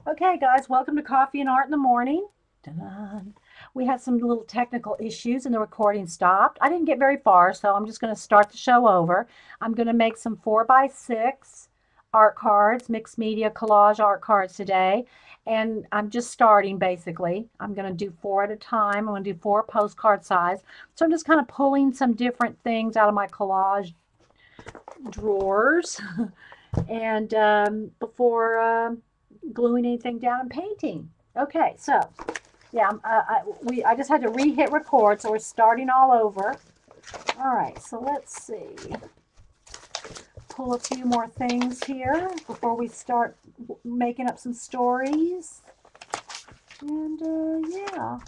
Okay, guys, welcome to Coffee and Art in the Morning. Dun-dun. We had some little technical issues and the recording stopped. I didn't get very far, so I'm just going to start the show over. I'm going to make some 4 by 6 art cards, mixed media collage art cards today. And I'm just starting basically. I'm going to do 4 at a time. I'm going to do 4 postcard size. So I'm just kind of pulling some different things out of my collage drawers and before gluing anything down and painting. Okay, so yeah, I just had to re-hit record, so we're starting all over. All right, so let's see. Pull a few more things here before we start making up some stories. And yeah,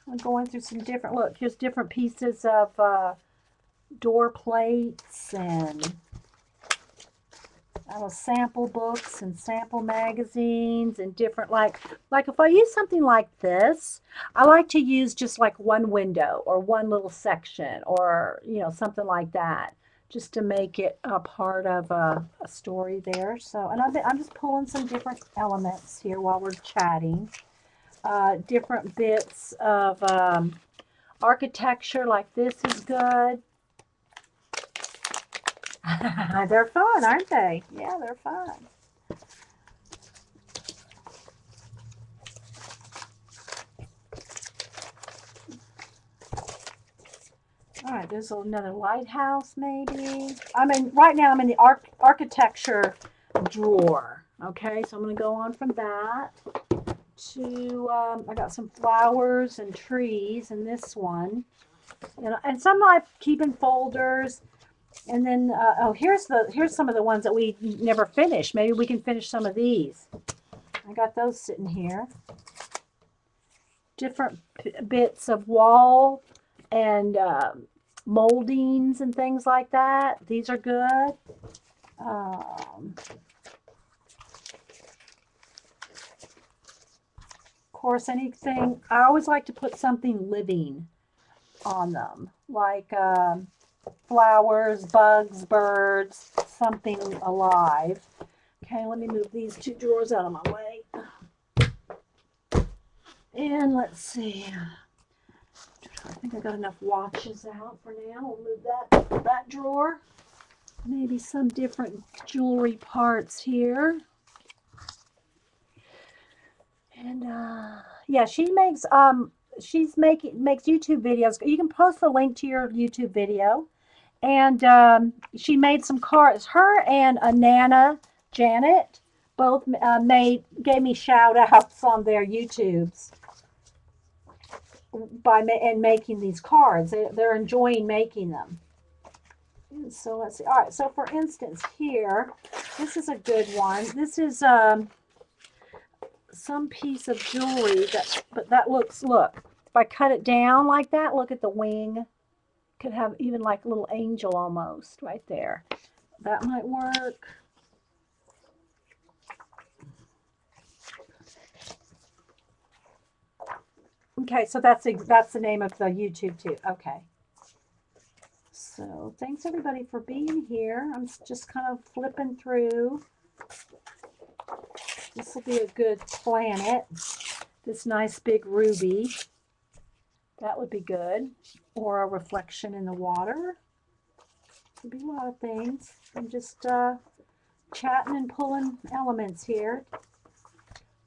I'm going through some different, look, here's different pieces of door plates and sample books and sample magazines and different like if I use something like this, I like to use just like one window or one little section or something like that, just to make it a part of a story there. So, and I'm just pulling some different elements here while we're chatting. Different bits of architecture, like this is good. They're fun, aren't they? Yeah, they're fun. All right, there's another lighthouse, maybe. Right now I'm in the architecture drawer. Okay, so I'm going to go on from that to, I got some flowers and trees in this one. And some I keep in folders. And then, oh, here's some of the ones that we never finished. Maybe we can finish some of these. I got those sitting here. Different bits of wall and moldings and things like that. These are good. Of course, anything, I always like to put something living on them, like flowers, bugs, birds, something alive. Okay, let me move these 2 drawers out of my way. And let's see. I think I got enough watches out for now. We'll move that drawer. Maybe some different jewelry parts here. And yeah, makes YouTube videos. You can post the link to your YouTube video. And she made some cards. Her and Nana Janet both gave me shout outs on their YouTubes and making these cards. They're enjoying making them. And so let's see. All right. So for instance, here, this is a good one. This is some piece of jewelry but that looks, look, if I cut it down like that, look at the wing. Could have even like a little angel almost right there. That might work. Okay, so that's the name of the YouTube too. Okay. So thanks everybody for being here. I'm just kind of flipping through. This will be a good planet. This nice big ruby. That would be good. Or a reflection in the water. Could be a lot of things. I'm just chatting and pulling elements here.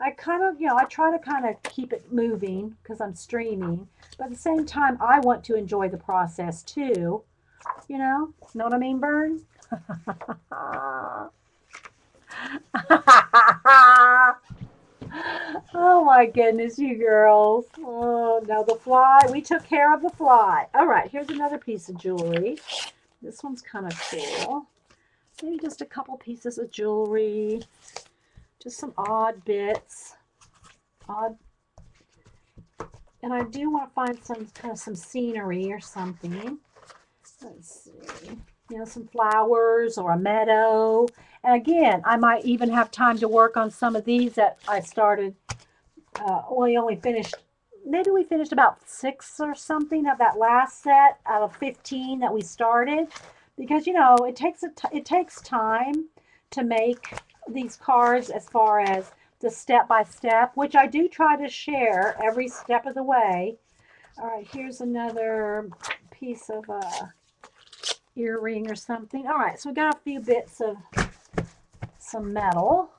I kind of, I try to kind of keep it moving because I'm streaming. But at the same time, I want to enjoy the process too. Know what I mean, Bern? Oh my goodness, you girls. Oh, now the fly. We took care of the fly. All right, here's another piece of jewelry. This one's kind of cool. Maybe just a couple pieces of jewelry. Just some odd bits. Odd. And I do want to find some scenery or something. Let's see. Some flowers or a meadow. And again, I might even have time to work on some of these that I started. We only finished, maybe we finished about 6 or something of that last set out of 15 that we started. Because, it takes time to make these cards as far as the step-by-step, which I do try to share every step of the way. All right, here's another piece of earring or something. All right, so we got a few bits of some metal.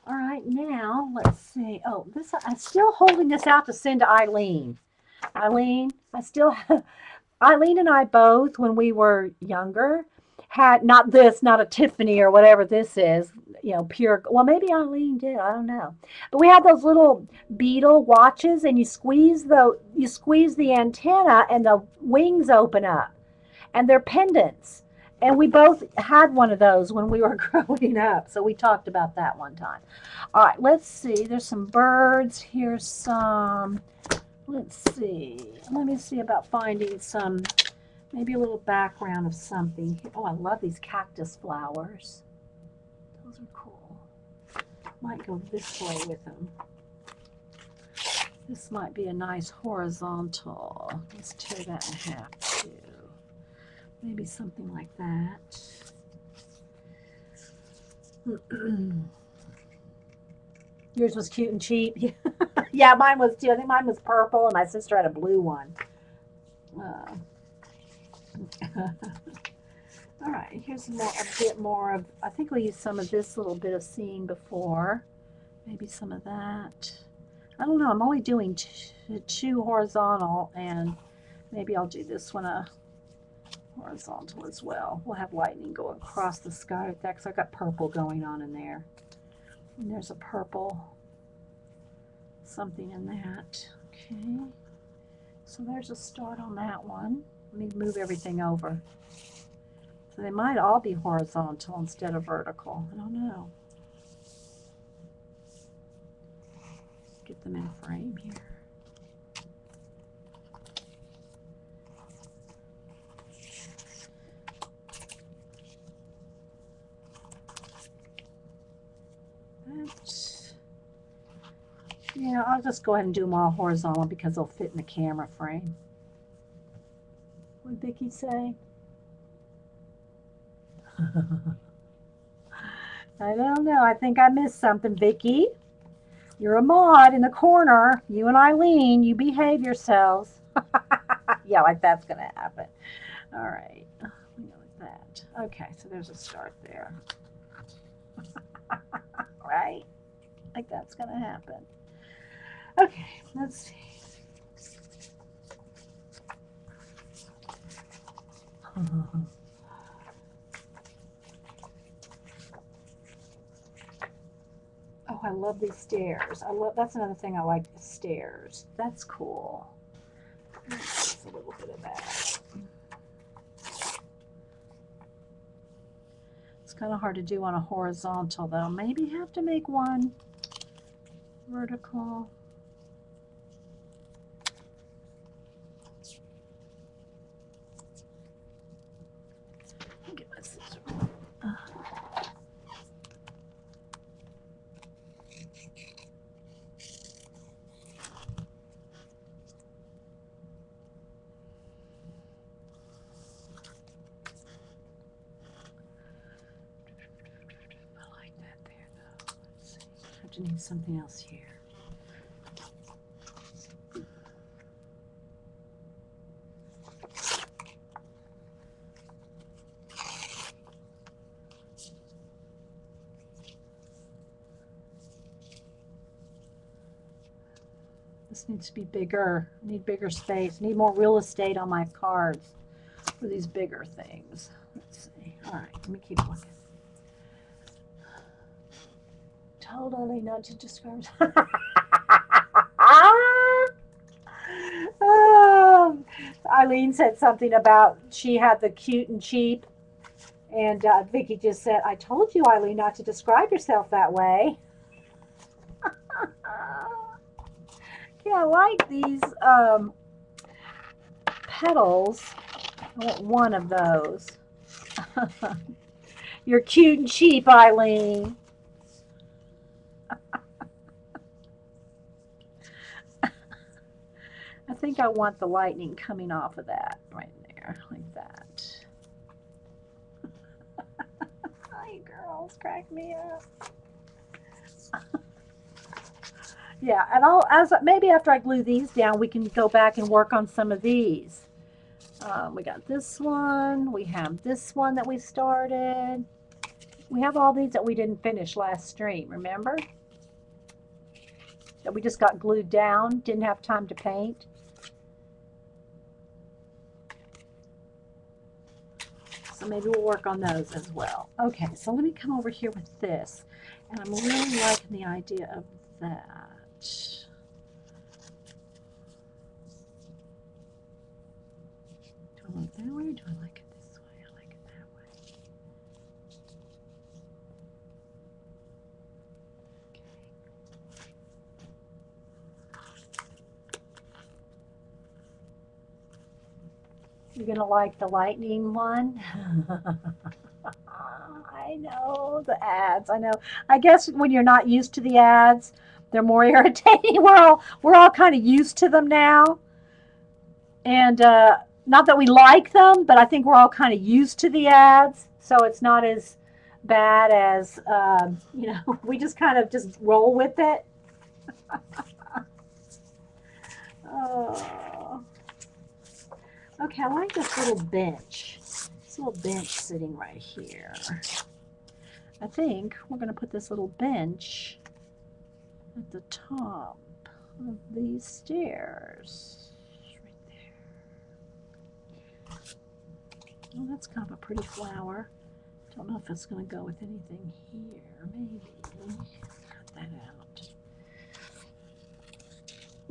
All right, now let's see. Oh, this I'm still holding this out to send to Eileen. Eileen, I still have, Eileen and I both, when we were younger, had not this, not a Tiffany or whatever this is, you know, pure. Well, maybe Eileen did. I don't know. But we had those little beetle watches, and you squeeze the antenna, and the wings open up, and they're pendants. And we both had one of those when we were growing up. So we talked about that one time. All right, let's see. There's some birds. Here's some, let's see. Let me see about finding some, maybe a little background of something. Oh, I love these cactus flowers. Those are cool. Might go this way with them. This might be a nice horizontal. Let's tear that in half too. Maybe something like that. Yours was cute and cheap. Yeah, mine was too. I think mine was purple, and my sister had a blue one. All right, here's a bit more of, I think we'll use some of this little bit of seam before. Maybe some of that. I don't know. I'm only doing two horizontal, and maybe I'll do this one horizontal as well. We'll have lightning go across the sky with that because I've got purple going on in there. And there's a purple something in that. Okay. So there's a start on that one. Let me move everything over. So they might all be horizontal instead of vertical. I don't know. Get them in frame here. Yeah, I'll just go ahead and do them all horizontal because they'll fit in the camera frame. What did Vicki say? I don't know. I think I missed something, Vicki. You're a mod in the corner. You and Eileen, you behave yourselves. Yeah, like that's going to happen. All right. We know that. Okay, so there's a start there. Right? Like that's going to happen. Okay, let's see. Oh, I love these stairs. That's another thing I like, the stairs. That's cool. Just a little bit of that. It's kind of hard to do on a horizontal though. Maybe have to make one vertical. Get my scissors. Need something else here. This needs to be bigger. I need bigger space. I need more real estate on my cards for these bigger things. Let's see. All right, let me keep looking. Totally not to describe. Eileen said something about she had the cute and cheap, and Vicki just said, "I told you, Eileen, not to describe yourself that way." Yeah, I like these petals. I want one of those. You're cute and cheap, Eileen. I think I want the lightning coming off of that right there, like that. Hi, girls, crack me up. Yeah, and maybe after I glue these down, we can go back and work on some of these. We got this one. We have this one that we started. We have all these that we didn't finish last stream, remember? That we just got glued down, didn't have time to paint. So maybe we'll work on those as well. Okay, so let me come over here with this. And I'm really liking the idea of that. Do I like that way or do I like it this way? I like it that way. Okay. You're gonna like the lightning one? I know, the ads, I know. I guess when you're not used to the ads, they're more irritating. We're all kind of used to them now. And not that we like them, but I think we're all kind of used to the ads. So it's not as bad as, you know, we just kind of just roll with it. Oh. Okay, I like this little bench. This little bench sitting right here. I think we're going to put this little bench at the top of these stairs. Right there. Oh, that's kind of a pretty flower. Don't know if it's going to go with anything here. Maybe. Cut that out.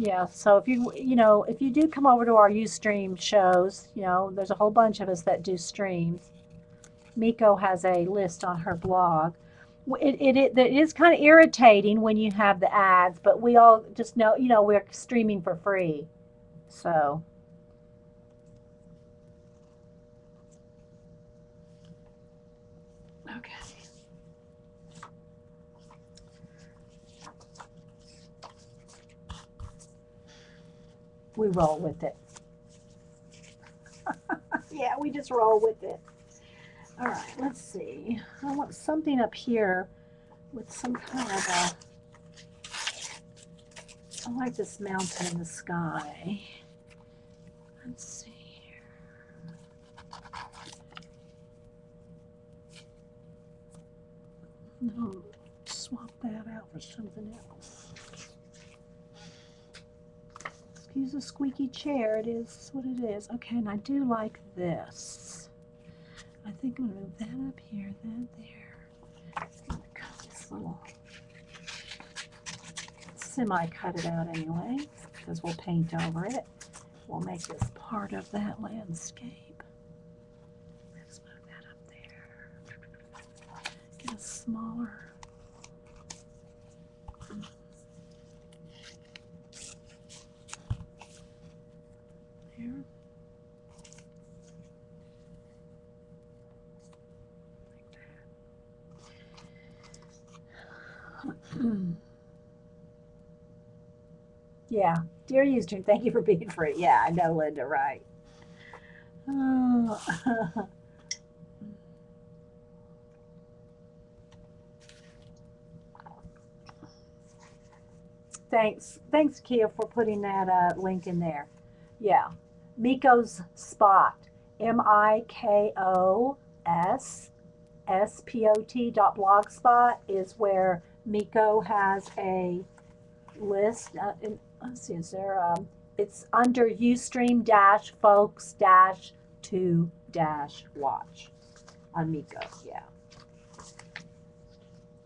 Yeah, so if if you do come over to our Ustream shows, there's a whole bunch of us that do streams. Miko has a list on her blog. It is kind of irritating when you have the ads, but we all just know, we're streaming for free. So. Okay. We roll with it. Yeah, we just roll with it. All right, let's see. I want something up here with some kind of a, I like this mountain in the sky. Let's see here. No, swap that out for something else. Use a squeaky chair. It is what it is. Okay, and I do like this. I think I'm going to move that up here, that there. I'm going to cut this little, semi-cut it out anyway, because we'll paint over it. We'll make this part of that landscape. Let's move that up there. Get a smaller. Here. Yeah, dear Ustream, thank you for being free. Yeah, I know, Linda, right? Oh. Thanks, Kia, for putting that link in there. Yeah, Miko's Spot, MIKOSSPOT.blogspot is where Miko has a list. Let's see, is there? It's under Ustream-folks-to-watch on Miko. Yeah.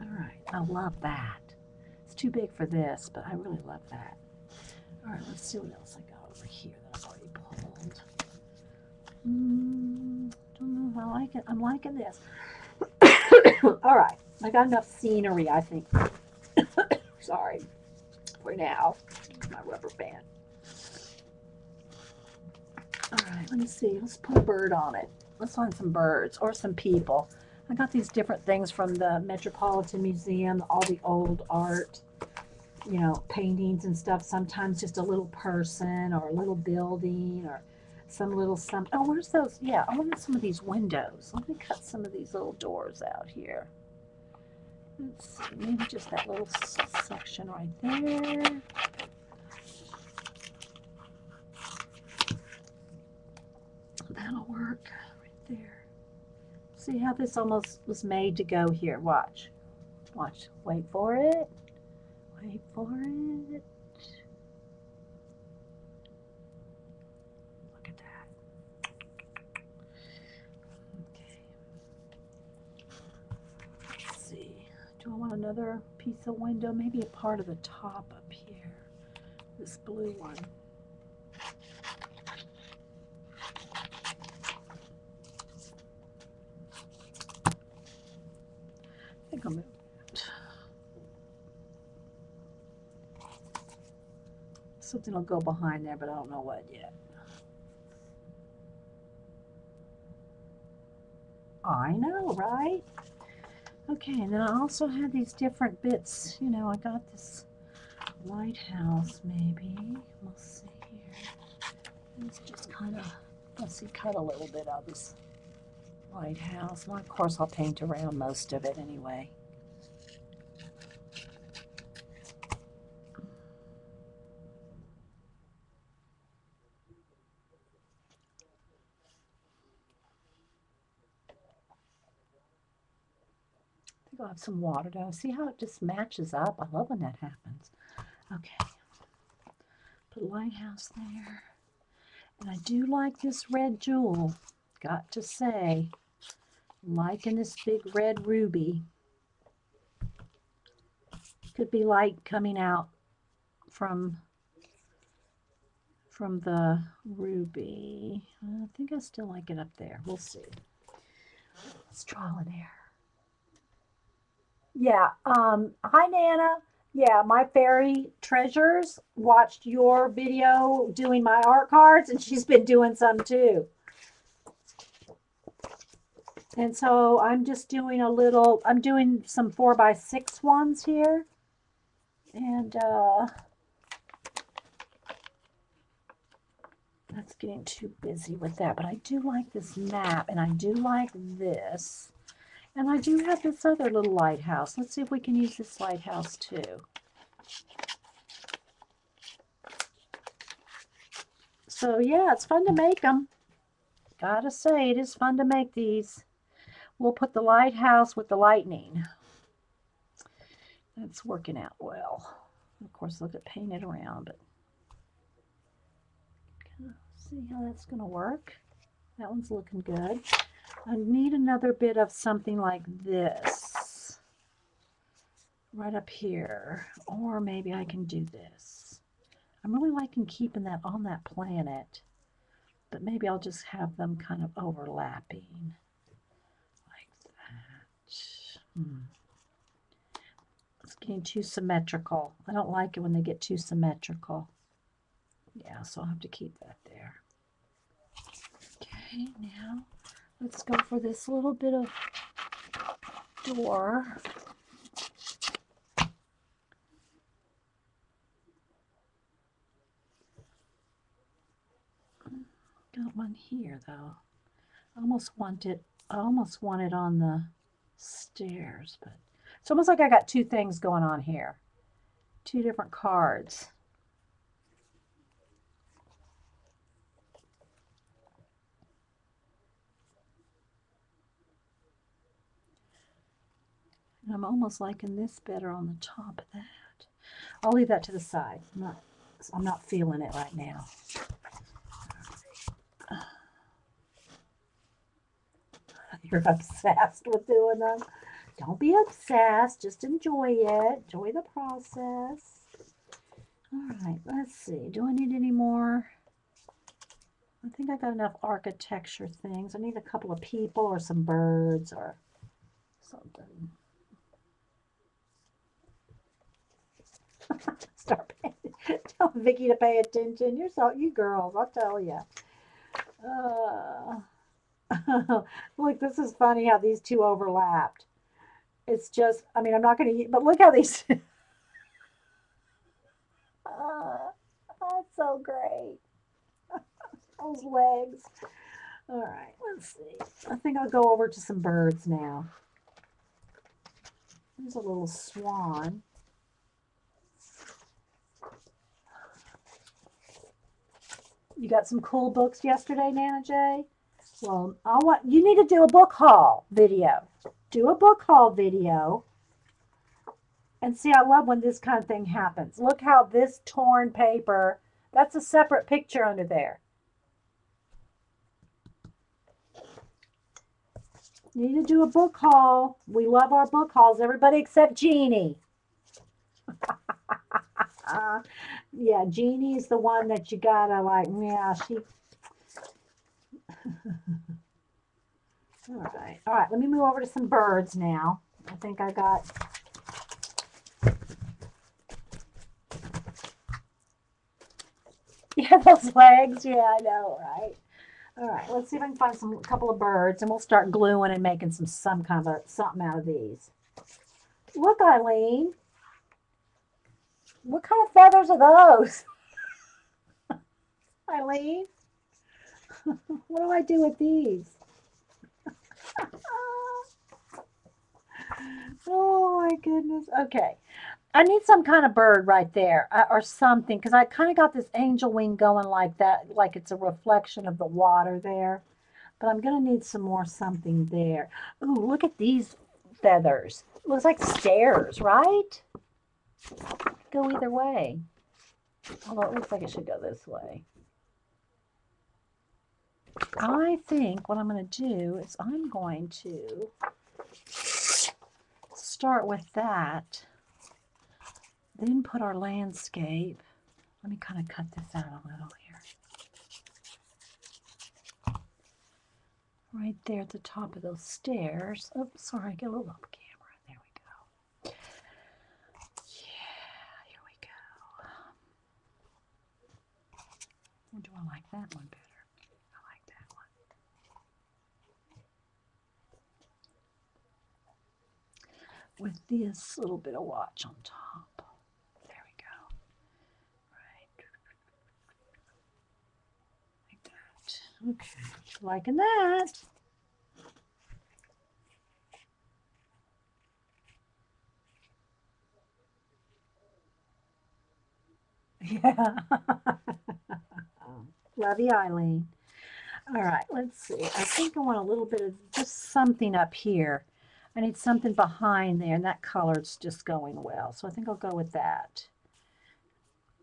All right, I love that. It's too big for this, but I really love that. All right, let's see what else I got over here that I've already pulled. Don't know if I like it. I'm liking this. All right, I got enough scenery, I think. Sorry. For now. My rubber band. All right, let me see. Let's put a bird on it. Let's find some birds or some people. I got these different things from the Metropolitan Museum, all the old art. you know, paintings and stuff. Sometimes just a little person or a little building or some little some. Oh, where's those? Yeah, I want some of these windows. Let me cut some of these little doors out here. Let's see, maybe just that little section right there. That'll work right there. See how this almost was made to go here. Watch. Watch. Wait for it. Wait for it. Look at that. Okay. Let's see. Do I want another piece of window? Maybe a part of the top up here. This blue one. I think I'll move it. Something will go behind there, but I don't know what yet. I know, right? Okay, and then I also had these different bits. You know, I got this lighthouse, maybe. We'll see here. Let's just kind of, let's see, cut a little bit of this lighthouse. Well, of course, I'll paint around most of it anyway. I think I'll have some water down. See how it just matches up? I love when that happens. Okay. Put a lighthouse there. And I do like this red jewel. Got to say, liking this big red ruby. Could be light coming out from the ruby. I think I still like it up there. We'll see. Let's trial and error. Yeah. Hi, Nana. Yeah, my fairy treasures watched your video doing my art cards, and she's been doing some too. And so I'm just doing a little, I'm doing some 4x6 ones here. And that's getting too busy with that. But I do like this map, and I do like this. And I do have this other little lighthouse. Let's see if we can use this lighthouse too. So yeah, it's fun to make them. Gotta say, it is fun to make these. We'll put the lighthouse with the lightning. That's working out well. Of course, look at paint it around, but see how that's going to work. That one's looking good. I need another bit of something like this right up here, or maybe I can do this. I'm really liking keeping that on that planet, but maybe I'll just have them kind of overlapping like that. It's getting too symmetrical. I don't like it when they get too symmetrical. Yeah, so I'll have to keep that there. Okay, now let's go for this little bit of door. Got one here though. I almost want it on the stairs, but it's almost like I got two things going on here. Two different cards. And I'm almost liking this better on the top of that. I'll leave that to the side. I'm not feeling it right now. You're obsessed with doing them. Don't be obsessed. Just enjoy it. Enjoy the process. All right, let's see. Do I need any more? I think I got enough architecture things. I need a couple of people or some birds or something. Start paying. Tell Vicky to pay attention. You girls, I'll tell you. Look, this is funny how these two overlapped. It's just, I mean, I'm not going to, but look how these, That's so great. Those legs. All right, let's see. I think I'll go over to some birds now. There's a little swan. You got some cool books yesterday, Nana J? Well, you need to do a book haul video. Do a book haul video. And see, I love when this kind of thing happens. Look how this torn paper, that's a separate picture under there. You need to do a book haul. We love our book hauls. Everybody except Jeannie. Yeah, Jeannie's the one that you gotta like, yeah, she. All right, let me move over to some birds now. I think I got. Yeah, those legs. Yeah, I know, right? All right, let's see if I can find a couple of birds, and we'll start gluing and making some kind of something out of these. Look, Eileen. What kind of feathers are those? Eileen? What do I do with these? Oh my goodness. Okay. I need some kind of bird right there or something because I kind of got this angel wing going like that, like it's a reflection of the water there. But I'm going to need some more something there. Ooh, look at these feathers. Looks like stairs, right? Go either way. Although it looks like it should go this way. I think what I'm going to do is I'm going to start with that, then put our landscape. Let me kind of cut this out a little here. Right there at the top of those stairs. Oh, sorry, get a little off camera. There we go. Yeah, here we go. Or do I like that one better? I like that one. With this little bit of watch on top. There we go. Right. Like that. Okay. Liking that. Yeah. Love you, Eileen. All right, let's see. I think I want a little bit of just something up here. I need something behind there, and that color's just going well. So I think I'll go with that.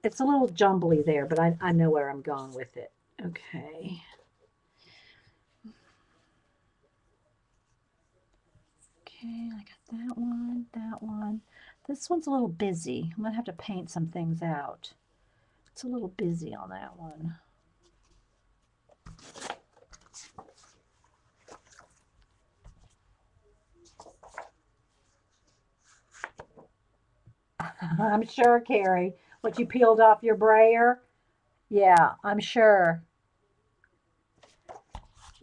It's a little jumbly there, but I know where I'm going with it. Okay. Okay, I got that one, that one. This one's a little busy. I'm going to have to paint some things out. It's a little busy on that one. I'm sure, Carrie. What, you peeled off your brayer? Yeah, I'm sure.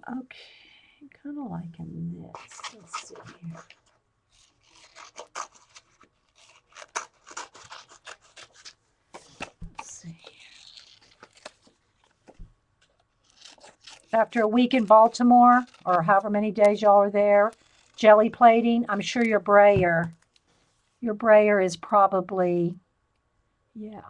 Okay, kind of liking this. Let's see here. Let's see. After a week in Baltimore, or however many days y'all are there, jelly plating, I'm sure your brayer is probably, yeah.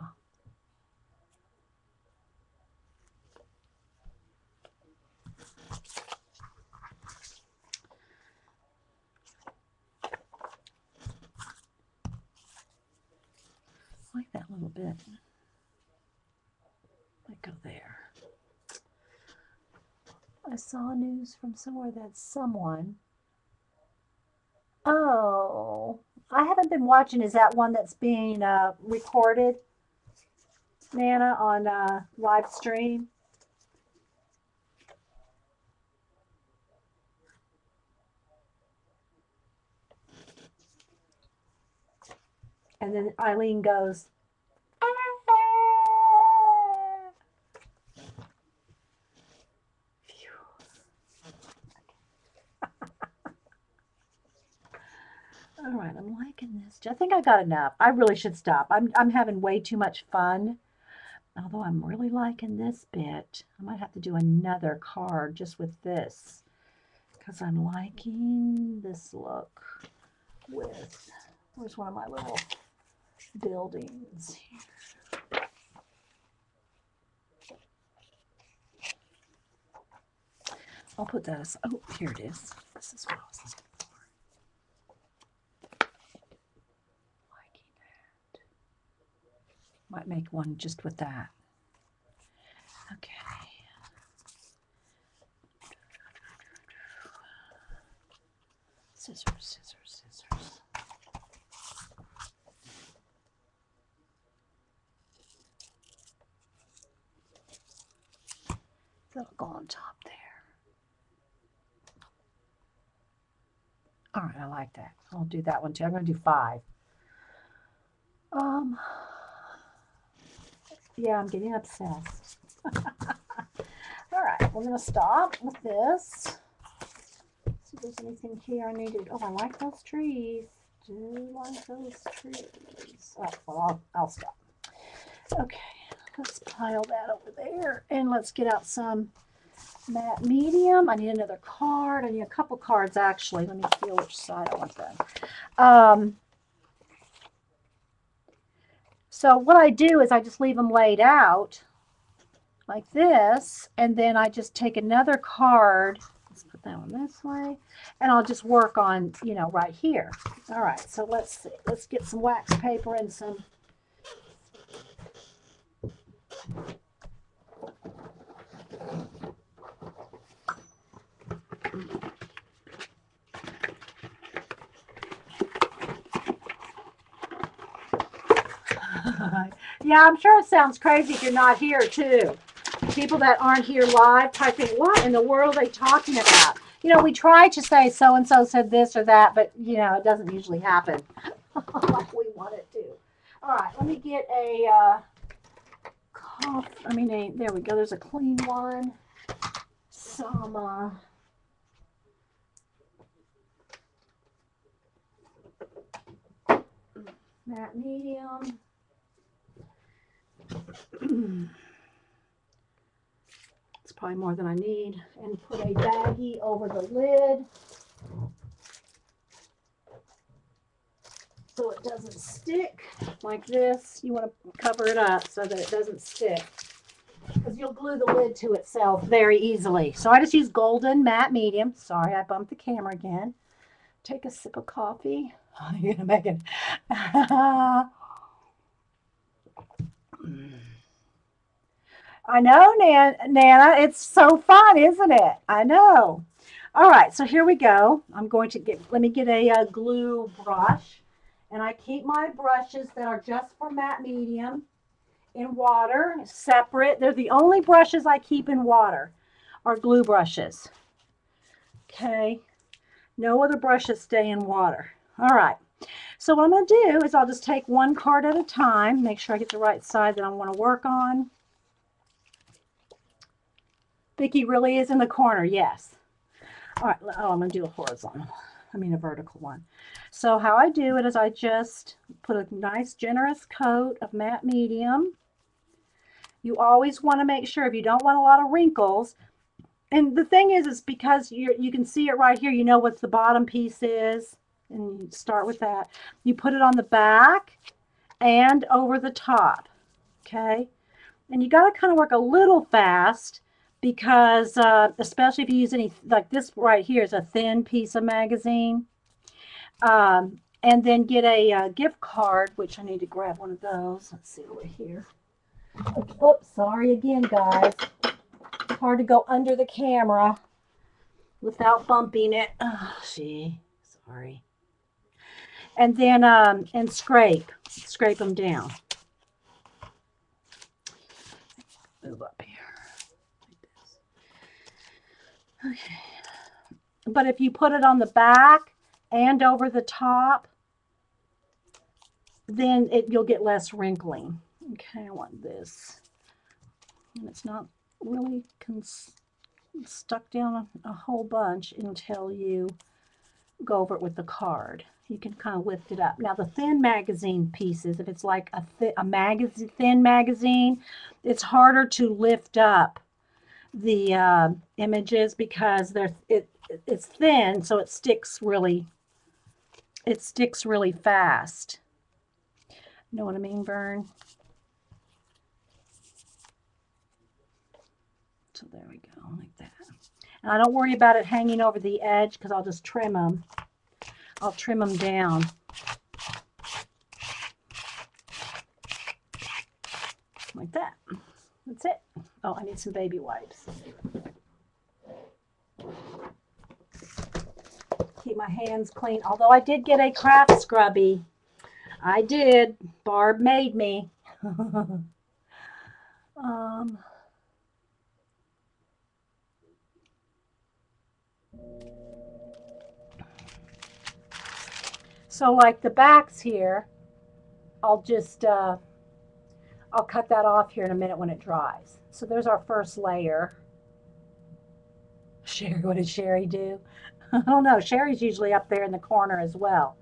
I like that little bit. Let go there. I saw news from somewhere that someone. Oh, I haven't been watching. Is that one that's being recorded, Nana, on live stream? And then Eileen goes, All right, I'm liking this. I think I got enough. I really should stop. I'm having way too much fun. Although I'm really liking this bit. I might have to do another card just with this because I'm liking this look with, where's one of my little buildings here? I'll put that as, oh, here it is. This is what I was looking for. Liking that. Might make one just with that. Okay. Scissors, scissors, scissors. That'll go on top there. All right, I like that. I'll do that one too. I'm going to do 5. Yeah, I'm getting obsessed. All right, we're going to stop with this. See if there's anything here I needed. Oh, I like those trees. Do like those trees. Oh, well, I'll stop. Okay, let's pile that over there, and let's get out some matte medium. I need another card. I need a couple cards, actually. Let me feel which side I want them. So what I do is I just leave them laid out like this, and then I just take another card. Let's put that one this way, and I'll just work on, you know, right here. All right, so let's see. Let's get some wax paper and some. Yeah, I'm sure it sounds crazy if you're not here too. People that aren't here live typing, what in the world are they talking about? You know, we try to say so-and-so said this or that, but, you know, it doesn't usually happen like we want it to. All right, let me get a there we go. There's a clean one. Some matte medium. It's probably more than I need. And put a baggie over the lid so it doesn't stick like this. You want to cover it up so that it doesn't stick, because you'll glue the lid to itself very easily. So I just use golden matte medium. Sorry, I bumped the camera again. Take a sip of coffee. You're gonna make it. I know, Nana. It's so fun, isn't it? I know. All right, so here we go. I'm going to let me get a glue brush. And I keep my brushes that are just for matte medium in water, separate. They're the only brushes I keep in water are glue brushes. Okay. No other brushes stay in water. All right. So what I'm going to do is I'll just take one card at a time, make sure I get the right side that I want to work on. Vicki really is in the corner, yes. All right, oh, I'm going to do a horizontal, a vertical one. So how I do it is I just put a nice generous coat of matte medium. You always want to make sure, if you don't want a lot of wrinkles, and the thing is because you can see it right here, you know what the bottom piece is, and you start with that. You put it on the back and over the top, okay? And you got to kind of work a little fast, because especially if you use any, like this right here is a thin piece of magazine. And then get a gift card, which I need to grab one of those. Let's see over here. Oops, sorry again, guys. It's hard to go under the camera without bumping it. Oh, sorry. And then, and scrape them down. Move up here. Okay. But if you put it on the back and over the top, then you'll get less wrinkling. Okay, I want this. And it's not really stuck down a whole bunch until you go over it with the card. You can kind of lift it up. Now the thin magazine pieces, if it's like a thin magazine, it's harder to lift up the images because it's thin, so it sticks really fast. Know what I mean, Vern? So there we go, like that. And I don't worry about it hanging over the edge because I'll just trim them. I'll trim them down. Like that. That's it. Oh, I need some baby wipes. Keep my hands clean. Although I did get a craft scrubby. I did. Barb made me. So like the backs here, I'll just, I'll cut that off here in a minute when it dries. So there's our first layer. Sherry, what did Sherry do? I don't know. Sherry's usually up there in the corner as well.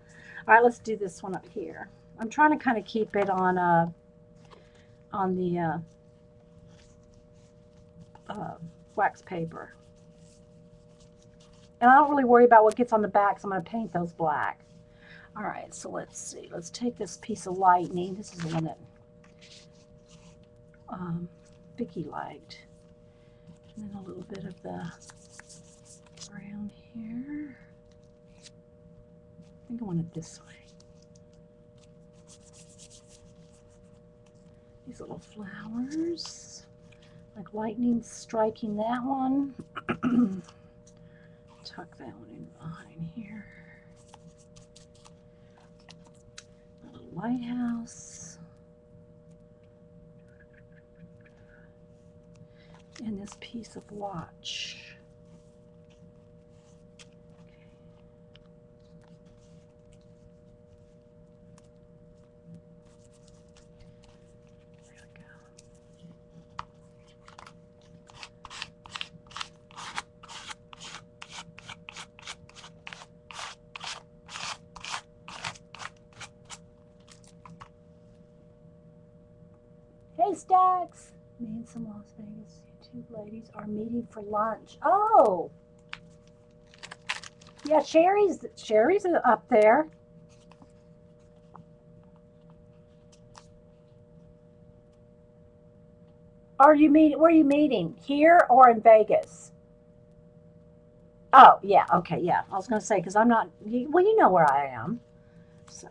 All right, let's do this one up here. I'm trying to kind of keep it on the wax paper. And I don't really worry about what gets on the back, so I'm going to paint those black. All right, so let's see. Let's take this piece of lightning. This is the one that Vicki liked. And then a little bit of the brown here. I think I want it this way. These little flowers. Like lightning striking that one. Tuck that one in behind here. A little lighthouse. And this piece of watch. Stacks. Me and some Las Vegas YouTube ladies are meeting for lunch. Oh, yeah, Sherry's up there. Where are you meeting? Here or in Vegas? Oh, yeah, okay, yeah. I was gonna say because I'm not. Well, you know where I am. So.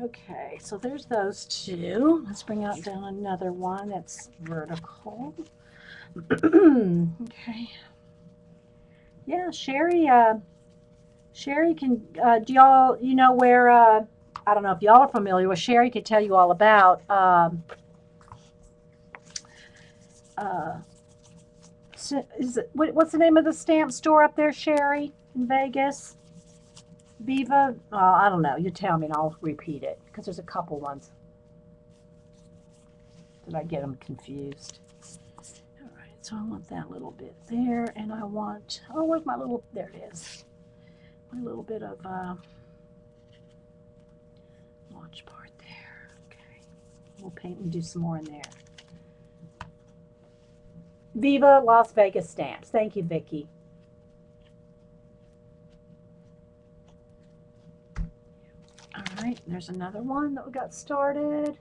Okay, so there's those two. Let's bring out down another one that's vertical. Okay. Yeah, Sherry can, do y'all, you know where, I don't know if y'all are familiar with, Sherry could tell you all about, what's the name of the stamp store up there, Sherry, in Vegas? Viva, I don't know. You tell me and I'll repeat it because there's a couple ones. Did I get them confused? All right, so I want that little bit there, and I want, oh, where's my little, there it is. My little bit of watch part there. Okay, we'll paint and do some more in there. Viva Las Vegas stamps. Thank you, Vicki. All right, there's another one that we got started.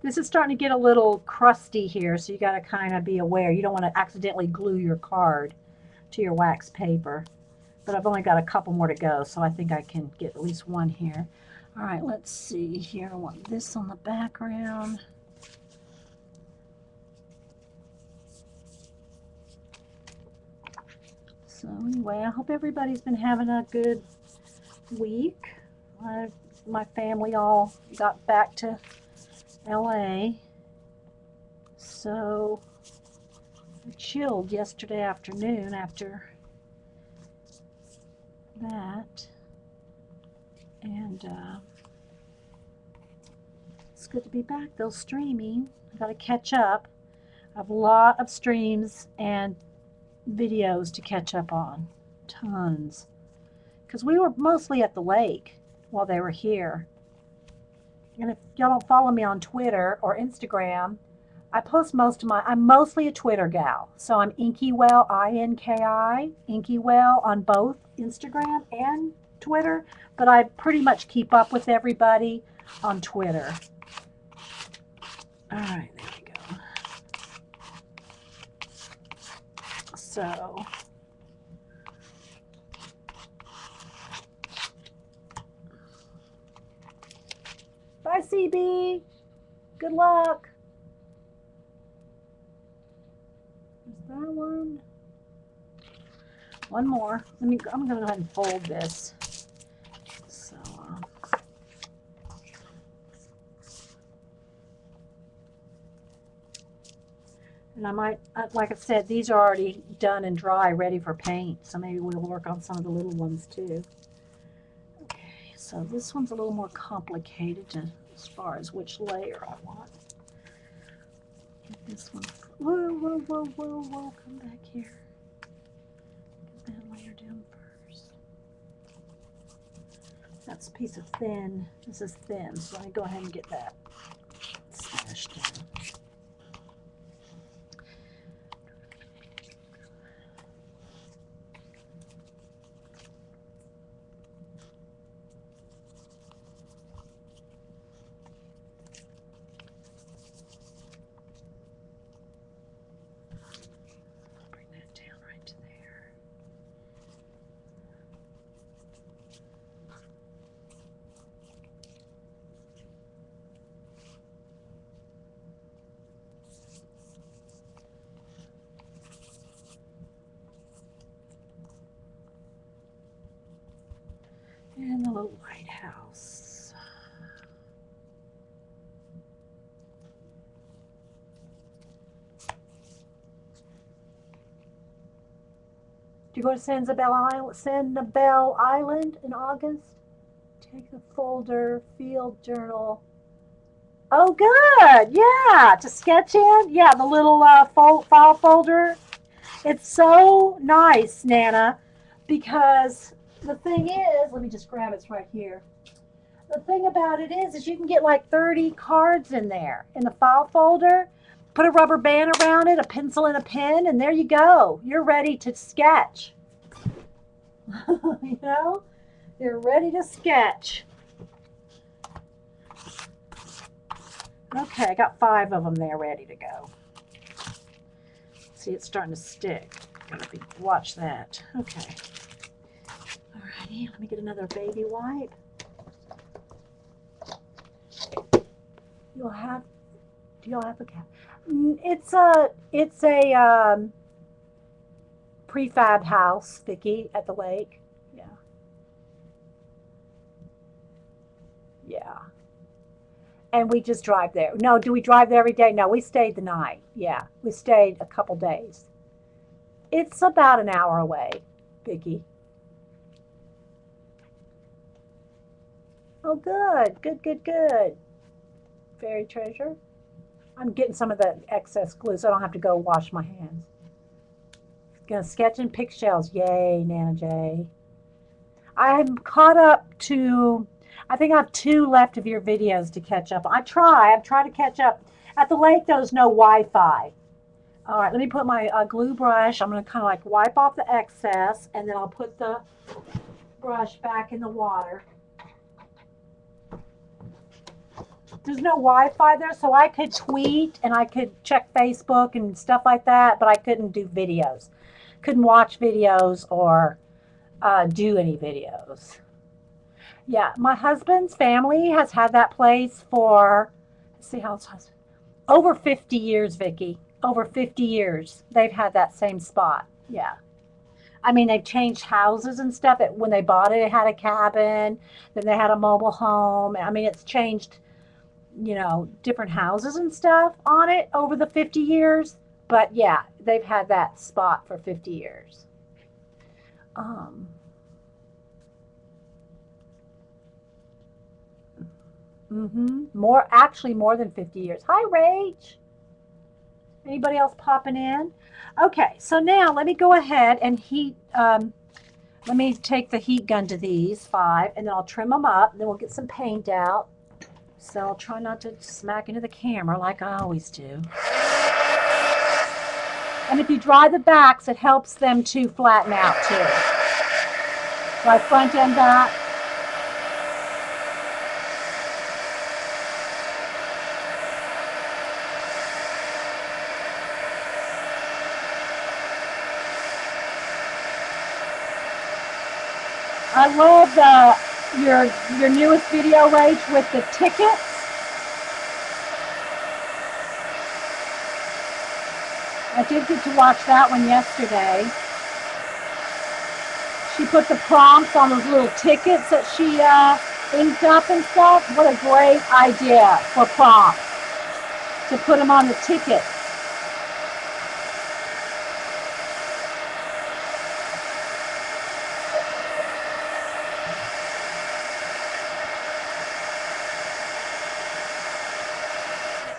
This is starting to get a little crusty here, so you got to kind of be aware. You don't want to accidentally glue your card to your wax paper. But I've only got a couple more to go, so I think I can get at least one here. All right, let's see here. I want this on the background. So anyway, I hope everybody's been having a good week. My family all got back to LA. So I chilled yesterday afternoon after that. And it's good to be back though, streaming. I got to catch up. I have a lot of streams and videos to catch up on. Tons. Because we were mostly at the lake while they were here. And if y'all don't follow me on Twitter or Instagram, I post I'm mostly a Twitter gal. So I'm Inkywell, I-N-K-I, Inkywell on both Instagram and Twitter. But I pretty much keep up with everybody on Twitter. All right, there we go. So, bye, CB. Good luck. Is that one? One more. I'm going to go ahead and fold this. So, and I might, like I said, these are already done and dry, ready for paint. So maybe we'll work on some of the little ones too. Okay, so this one's a little more complicated as far as which layer I want. Get this one. Whoa, whoa, whoa, whoa, whoa. Come back here. Get that layer down first. That's a piece of thin. This is thin, so let me go ahead and get that smashed down. And the little lighthouse. Do you go to Sanibel Island in August? Take the folder, field journal. Oh, good. Yeah, to sketch in. Yeah, the little file folder. It's so nice, Nana, because the thing is, let me just grab it, it's right here. The thing about it is you can get like 30 cards in there in the file folder. Put a rubber band around it, a pencil and a pen, and there you go. You're ready to sketch. You know, you're ready to sketch. Okay, I got 5 of them there ready to go. See, it's starting to stick. Watch that. Okay. Alrighty, let me get another baby wipe. Do y'all have a cat? It's a prefab house, Vicki, at the lake. Yeah. Yeah. And we just drive there. No, do we drive there every day? No, we stayed the night. Yeah, we stayed a couple days. It's about an hour away, Vicki. Oh, good, good, good, good. Fairy treasure. I'm getting some of the excess glue so I don't have to go wash my hands. Gonna sketch in picture Yay, Nana J. I'm caught up to, I think I have 2 left of your videos to catch up. I've tried to catch up. At the lake, there's no Wi-Fi. All right, let me put my glue brush. I'm going to kind of like wipe off the excess, and then I'll put the brush back in the water. There's no Wi-Fi there, so I could tweet and I could check Facebook and stuff like that, but I couldn't do videos. Couldn't watch videos or do any videos. Yeah, my husband's family has had that place for, let's see how it's over 50 years, Vicki. Over 50 years, they've had that same spot. Yeah. I mean, they've changed houses and stuff. When they bought it, it had a cabin. Then they had a mobile home. I mean, it's changed, you know, different houses and stuff on it over the 50 years. But yeah, they've had that spot for 50 years. Actually more than 50 years. Hi, Rach. Anybody else popping in? Okay, so now let me go ahead and heat. Let me take the heat gun to these 5, and then I'll trim them up, and then we'll get some paint out. So I'll try not to smack into the camera like I always do. And if you dry the backs, it helps them to flatten out too. Like front and back. I love your newest video, Rach, with the tickets. I did get to watch that one yesterday. She put the prompts on those little tickets that she inked up and stuff. What a great idea for prompts, to put them on the tickets.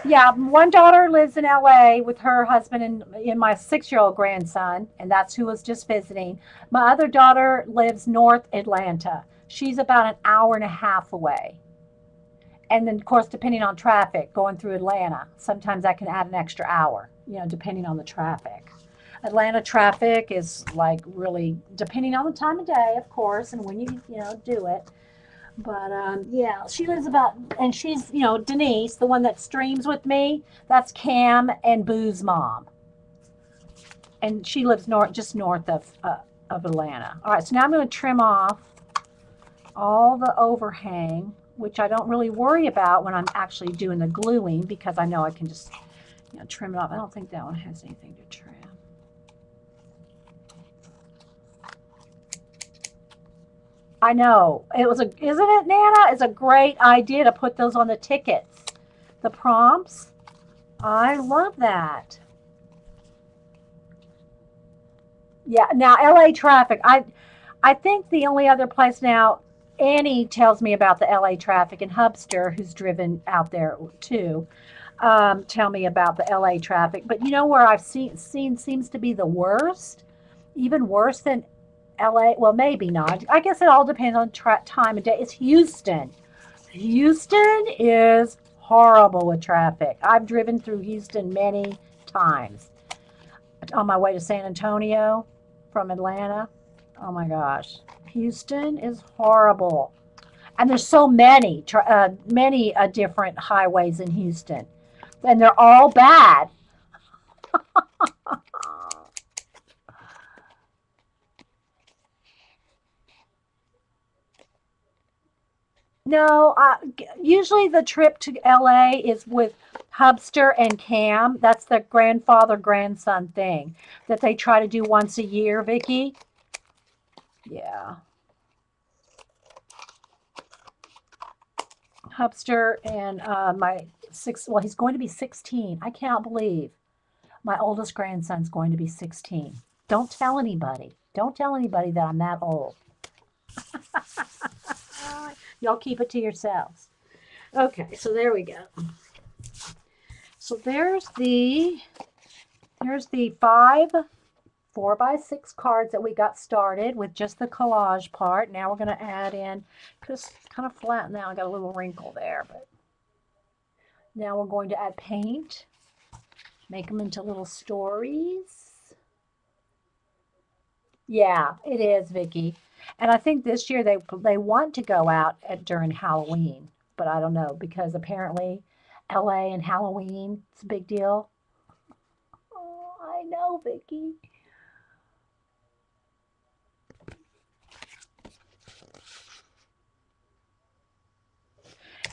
Yeah, one daughter lives in LA with her husband and my 6-year-old grandson, and that's who was just visiting. My other daughter lives North Atlanta. She's about an hour and a half away. And then, of course, depending on traffic going through Atlanta, sometimes I can add an extra hour, depending on the traffic. Atlanta traffic is like really depending on the time of day, of course, and when you do it. But yeah, she lives about, and she's, Denise, the one that streams with me. That's Cam and Boo's mom, and she lives just north of Atlanta. All right, so now I'm going to trim off all the overhang, which I don't really worry about when I'm actually doing the gluing because I know I can just, trim it off. I don't think that one has anything to trim. I know. Isn't it, Nana? It's a great idea to put those on the tickets. The prompts. I love that. Yeah, now LA traffic. I think the only other place now, Annie tells me about the LA traffic, and Hubster, who's driven out there too, tell me about the LA traffic. But where I've seen seems to be the worst, even worse than LA, well, maybe not. I guess it all depends on time of day. It's Houston. Houston is horrible with traffic. I've driven through Houston many times on my way to San Antonio from Atlanta. Oh my gosh. Houston is horrible. And there's so many different highways in Houston. And they're all bad. No, usually the trip to LA is with Hubster and Cam. That's the grandfather-grandson thing that they try to do once a year, Vicky. Yeah. Hubster and well, he's going to be 16. I can't believe my oldest grandson's going to be 16. Don't tell anybody. Don't tell anybody that I'm that old. Y'all keep it to yourselves. Okay, so there we go. So there's the 5 4x6 cards that we got started with just the collage part. Now we're going to add in, because it's kind of flat now. I got a little wrinkle there, but now we're going to add paint, make them into little stories. Yeah, it is, Vicky. And I think this year they want to go out during Halloween, but I don't know, because apparently LA and Halloween, it's a big deal. Oh, I know, Vicky.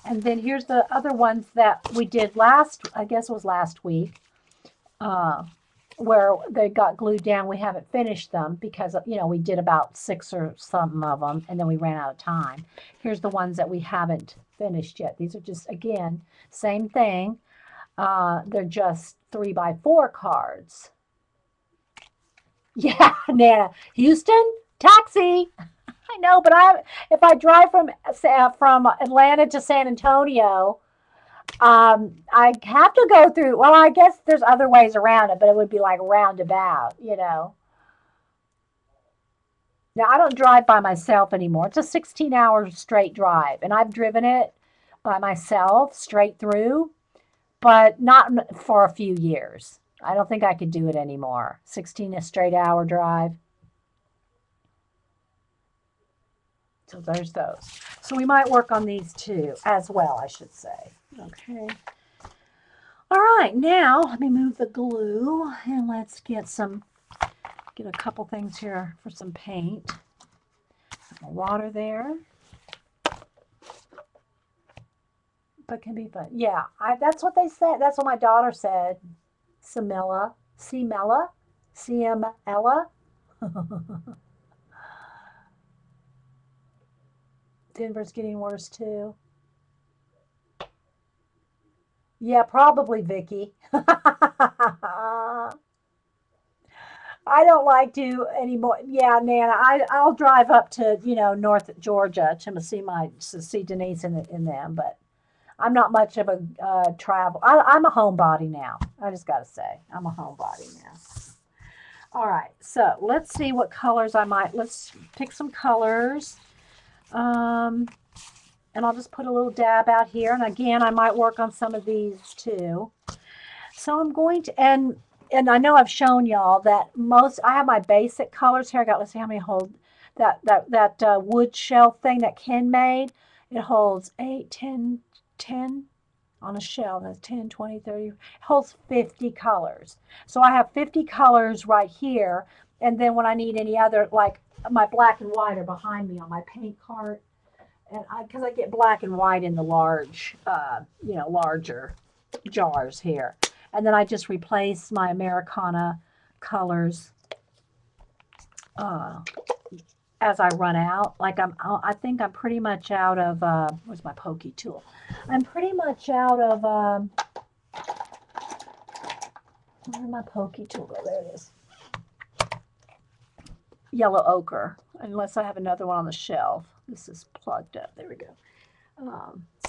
And then here's the other ones that we did I guess it was last week, where they got glued down. We haven't finished them because, we did about 6 or something of them, and then we ran out of time. Here's the ones that we haven't finished yet. These are just, again, same thing. They're just 3x4 cards. Yeah, Nana. Houston, taxi. I know, but if I drive from Atlanta to San Antonio, I have to go through, well, I guess there's other ways around it, but it would be like roundabout, you know. Now, I don't drive by myself anymore. It's a 16-hour straight drive, and I've driven it by myself straight through, but not for a few years. I don't think I could do it anymore. 16 a straight hour drive. So there's those. So we might work on these two as well, I should say. Okay. All right, now let me move the glue and let's get a couple things here for some paint. Water there. But can be fun. Yeah, that's what they said. That's what my daughter said. Samella. Cmella. Cmella. Denver's getting worse too. Yeah, probably Vicky. I don't like to anymore. Yeah, Nana, I'll drive up to North Georgia to see Denise in them, but I'm not much of a travel. I'm a homebody now. I just got to say, I'm a homebody now. All right, so let's see what colors let's pick some colors. And I'll just put a little dab out here. And again, I might work on some of these too. So I'm going to, and I know I've shown y'all that I have my basic colors here. Let's see how many hold that wood shelf thing that Ken made. It holds 8, 10, 10 on a shelf. That's 10, 20, 30. It holds 50 colors. So I have 50 colors right here. And then when I need any other, like my black and white are behind me on my paint cart. And because I get black and white in the larger jars here. And then I just replace my Americana colors as I run out. Like I think I'm pretty much out of, where's my pokey tool? I'm pretty much out of, where's my pokey tool? Oh, there it is. Yellow ochre, unless I have another one on the shelf. This is plugged up. There we go.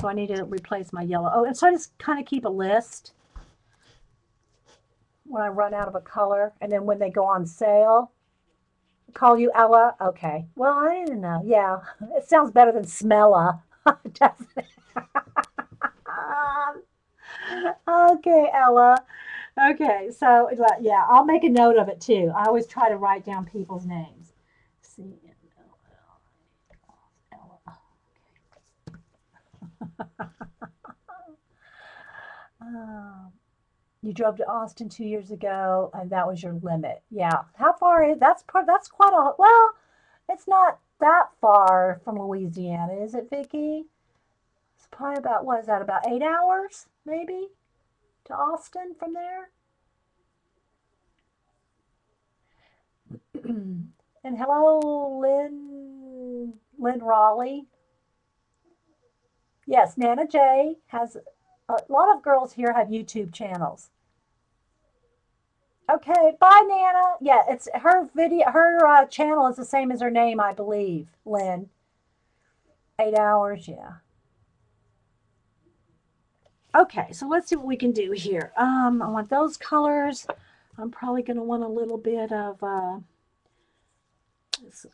So I need to replace my yellow. Oh, and so I just kind of keep a list when I run out of a color, and then when they go on sale. Call you Ella? Okay. Well, I didn't know. Yeah, it sounds better than Smella, doesn't it? Okay, Ella. Okay, so yeah, I'll make a note of it too. I always try to write down people's names. Ella. Um, you drove to Austin 2 years ago, and that was your limit. Yeah. How far is that's quite a well. It's not that far from Louisiana, is it, Vicky? It's probably about what is that? About 8 hours, maybe, to Austin from there. And hello, Lynn Raleigh. Yes, Nana J has a lot of girls here have YouTube channels. Okay, bye, Nana. Yeah, it's her video. Her channel is the same as her name, I believe. Lynn. 8 hours, yeah. Okay, so let's see what we can do here. I want those colors. I'm probably going to want a little bit of this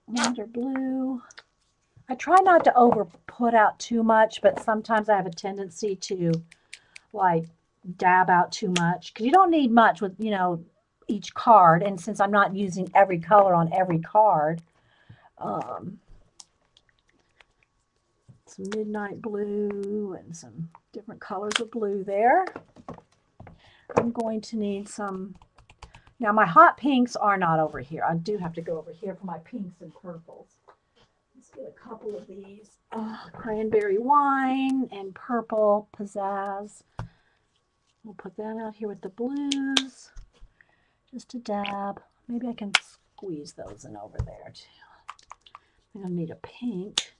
lavender blue. I try not to over put out too much, but sometimes I have a tendency to like dab out too much because you don't need much with each card. And since I'm not using every color on every card, some midnight blue and some different colors of blue there. I'm going to need some. Now my hot pinks are not over here. I do have to go over here for my pinks and purples. Let's get a couple of these. Cranberry wine and purple pizzazz. We'll put that out here with the blues. Just a dab. Maybe I can squeeze those in over there too. I'm going to need a pink.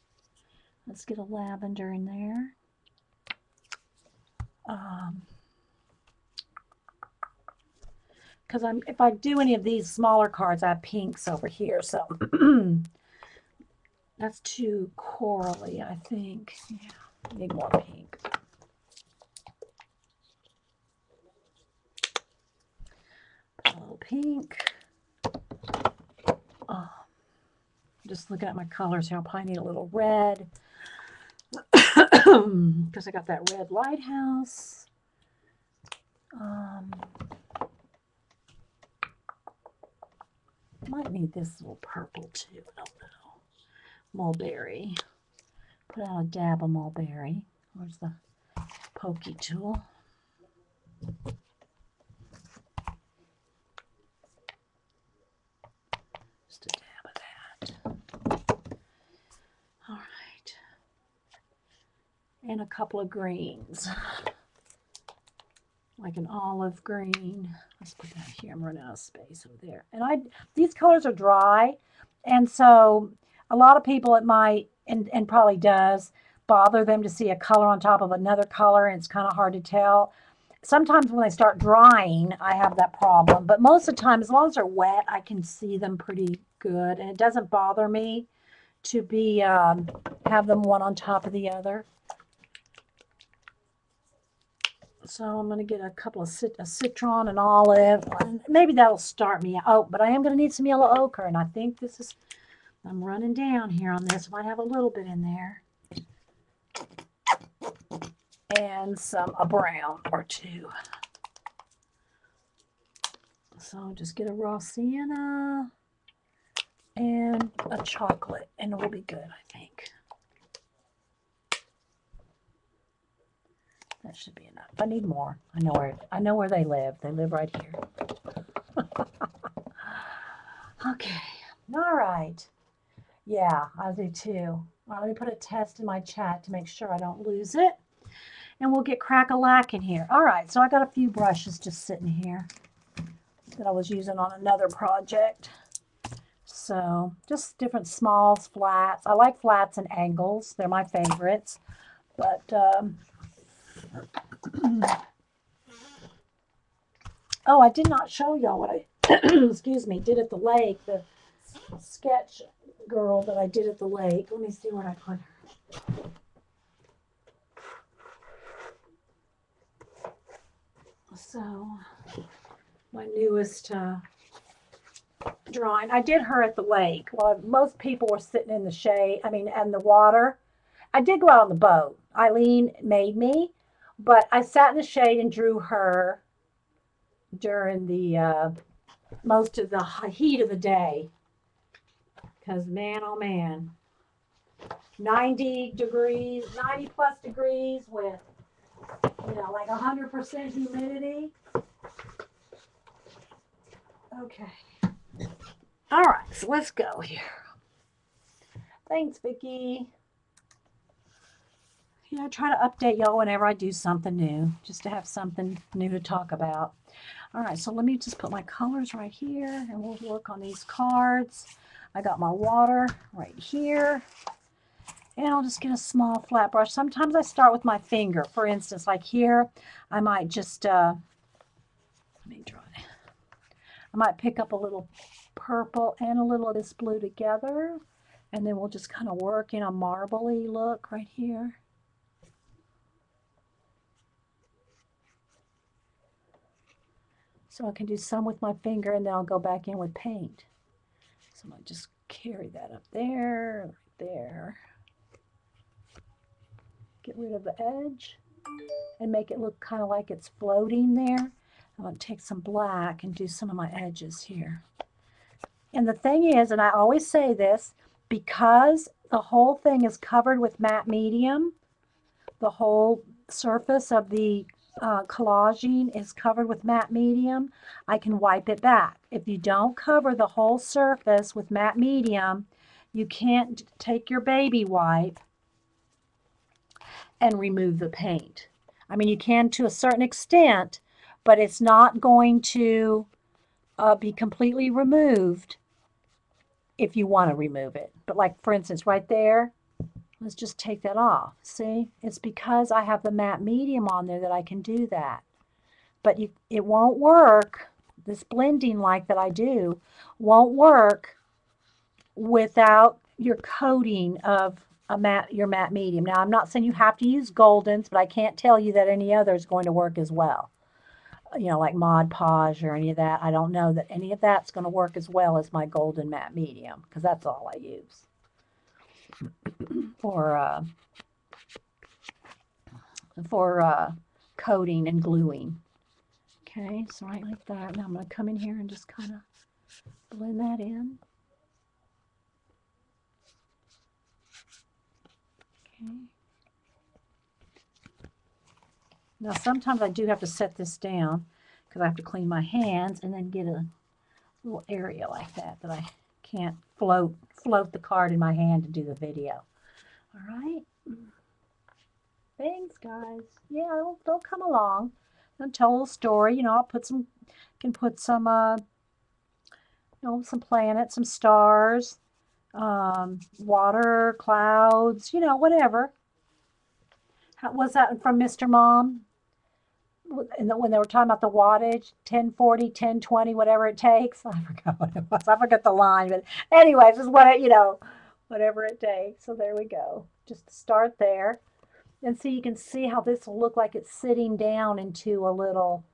Let's get a lavender in there. Because if I do any of these smaller cards, I have pinks over here. So that's too corally, I think. Yeah, need more pink. pink. Just looking at my colors here. I'll probably need a little red because I got that red lighthouse. Might need this little purple too. I don't know. Mulberry. Put out a dab of mulberry. Where's the pokey tool? Just a dab of that. All right. And a couple of greens. Like an olive green. Let's put that here. I'm running out of space over there. And these colors are dry. And so a lot of people, it might, and probably does, bother them to see a color on top of another color, and it's kind of hard to tell. Sometimes when they start drying, I have that problem. But most of the time, as long as they're wet, I can see them pretty good. And it doesn't bother me to be have them one on top of the other. So I'm going to get a couple of a citron and olive. And maybe that'll start me. Oh, but I am going to need some yellow ochre. And I think this is, I'm running down here on this. Might have a little bit in there. And a brown or two. So just get a raw sienna and a chocolate. And it will be good, I think. That should be enough. I need more. I know where they live. They live right here. Okay. All right. Yeah, I do too. All right, let me put a test in my chat to make sure I don't lose it. And we'll get crack-a-lack in here. All right, so I got a few brushes just sitting here that I was using on another project. So just different smalls, flats. I like flats and angles. They're my favorites. But oh, I did not show y'all what I excuse me, did at the lake. The sketch girl that I did at the lake. Let me see where I put her. So my newest drawing. I did her at the lake. Well, most people were sitting in the shade, and the water. I did go out on the boat. Eileen made me, but I sat in the shade and drew her during the most of the heat of the day. Because man, oh man, 90 plus degrees with, like 100% humidity. Okay. All right, so let's go here. Thanks, Vicki. I try to update y'all whenever I do something new, just to have something new to talk about. All right, so let me just put my colors right here, and we'll work on these cards. I got my water right here, and I'll just get a small flat brush. Sometimes I start with my finger. For instance, like here, I might just, let me try. I might pick up a little purple and a little of this blue together, and then we'll just kind of work in a marbly look right here. So I can do some with my finger, and then I'll go back in with paint. So I might just carry that up there, right there. Get rid of the edge and make it look kind of like it's floating there. I'm going to take some black and do some of my edges here. And the thing is, and I always say this, because the whole thing is covered with matte medium, the whole surface of the collaging is covered with matte medium, I can wipe it back. If you don't cover the whole surface with matte medium, you can't take your baby wipe and remove the paint. I mean, you can to a certain extent, but it's not going to be completely removed if you want to remove it. But like, for instance, right there, let's just take that off. See, it's because I have the matte medium on there that I can do that. But it won't work. This blending like that I do won't work without your coating of your matte medium. Now, I'm not saying you have to use Goldens, but I can't tell you that any other is going to work as well. you know, like Mod Podge or any of that. I don't know that any of that's going to work as well as my golden matte medium, because that's all I use for coating and gluing. Okay, so right like that. Now I'm going to come in here and just kind of blend that in. Okay. Now sometimes I do have to set this down because I have to clean my hands and then get a little area like that I can't float the card in my hand to do the video. All right. Thanks, guys. Yeah, they'll come along. They'll tell a little story. You know, I'll put some, can put some, you know, some planets, some stars, water, clouds, you know, whatever. How, was that from Mr. Mom? And when they were talking about the wattage, 1040, 1020, whatever it takes. I forgot what it was. I forgot the line, but anyways, it's what it, you know, whatever it takes. So there we go. Just start there. And so you can see how this will look like it's sitting down into a little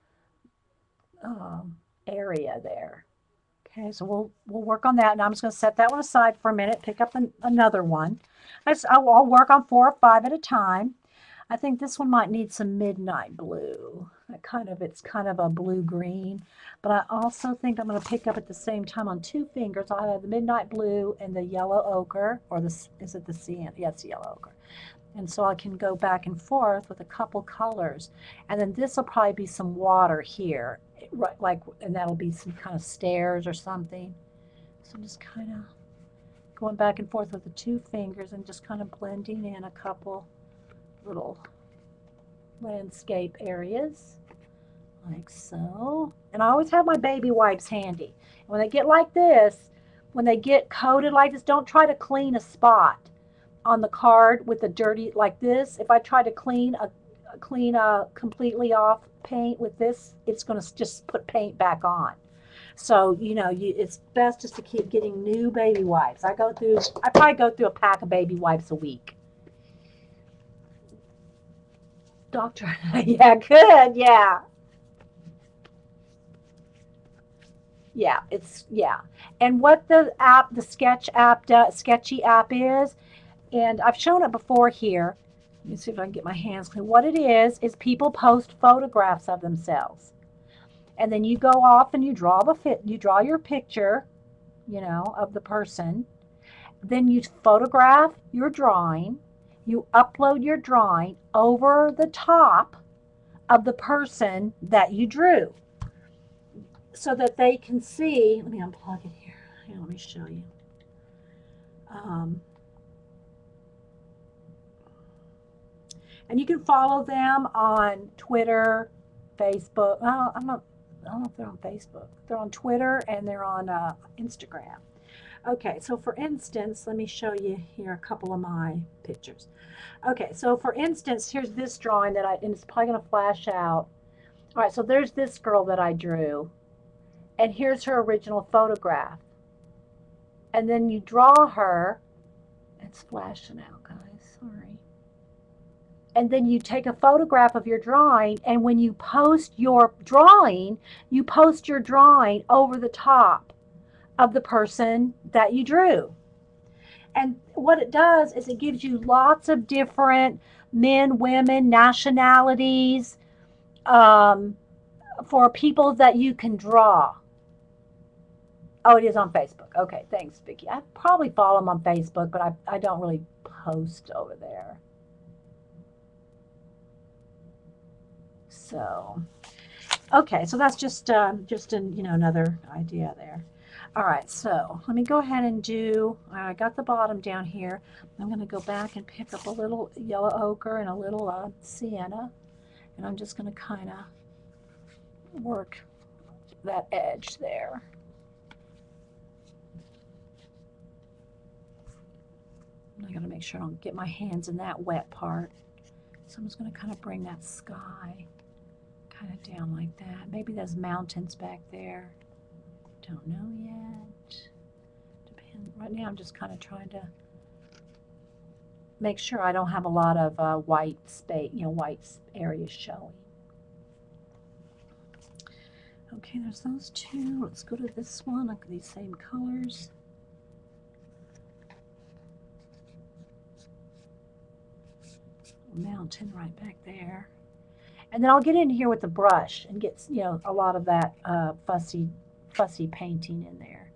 area there. Okay, so we'll work on that. Now I'm just going to set that one aside for a minute, pick up another one. I'll work on 4 or 5 at a time. I think this one might need some midnight blue. It's kind of a blue-green, but I also think I'm going to pick up at the same time on 2 fingers. I'll have the midnight blue and the yellow ochre, or is it the cyan? Yes, the yellow ochre. And so I can go back and forth with a couple colors. And then this will probably be some water here, right, like, and that'll be some kind of stairs or something. So I'm just kind of going back and forth with the 2 fingers and just kind of blending in a couple little landscape areas like so. And I always have my baby wipes handy. And when they get like this, when they get coated like this, don't try to clean a spot on the card with a dirty like this. If I try to clean a completely off paint with this, it's going to just put paint back on. So, you know, it's best just to keep getting new baby wipes. I probably go through a pack of baby wipes a week. Doctor, yeah, good, yeah. Yeah, yeah. And what the Sketchy app is, and I've shown it before here. Let me see if I can get my hands clean. What it is people post photographs of themselves. And then you go off and you draw your picture, you know, of the person. Then you photograph your drawing. You upload your drawing over the top of the person that you drew so that they can see. Let me unplug it here. Here, let me show you. And you can follow them on Twitter, Facebook. I don't know if they're on Facebook. They're on Twitter and they're on Instagram. Okay, so for instance, let me show you here a couple of my pictures. Okay, so for instance, here's this drawing and it's probably going to flash out. All right, so there's this girl that I drew, and here's her original photograph. And then you draw her. It's flashing out, guys, sorry. And then you take a photograph of your drawing, and when you post your drawing, you post your drawing over the top of the person that you drew. And what it does is it gives you lots of different men, women, nationalities, for people that you can draw. Oh, it is on Facebook. Okay, thanks, Vicki. I probably follow them on Facebook, but I don't really post over there. So, okay, so that's just another idea there. All right, so let me go ahead and I got the bottom down here. I'm going to go back and pick up a little yellow ochre and a little sienna, and I'm just going to kind of work that edge there. I got to make sure I don't get my hands in that wet part. So I'm just going to kind of bring that sky kind of down like that. Maybe there's mountains back there. Don't know yet. Right now I'm just kind of trying to make sure I don't have a lot of white space, white areas showing. Okay, there's those two. Let's go to this one. Look at these same colors. Mountain right back there. And then I'll get in here with the brush and get, you know, a lot of that fussy painting in there.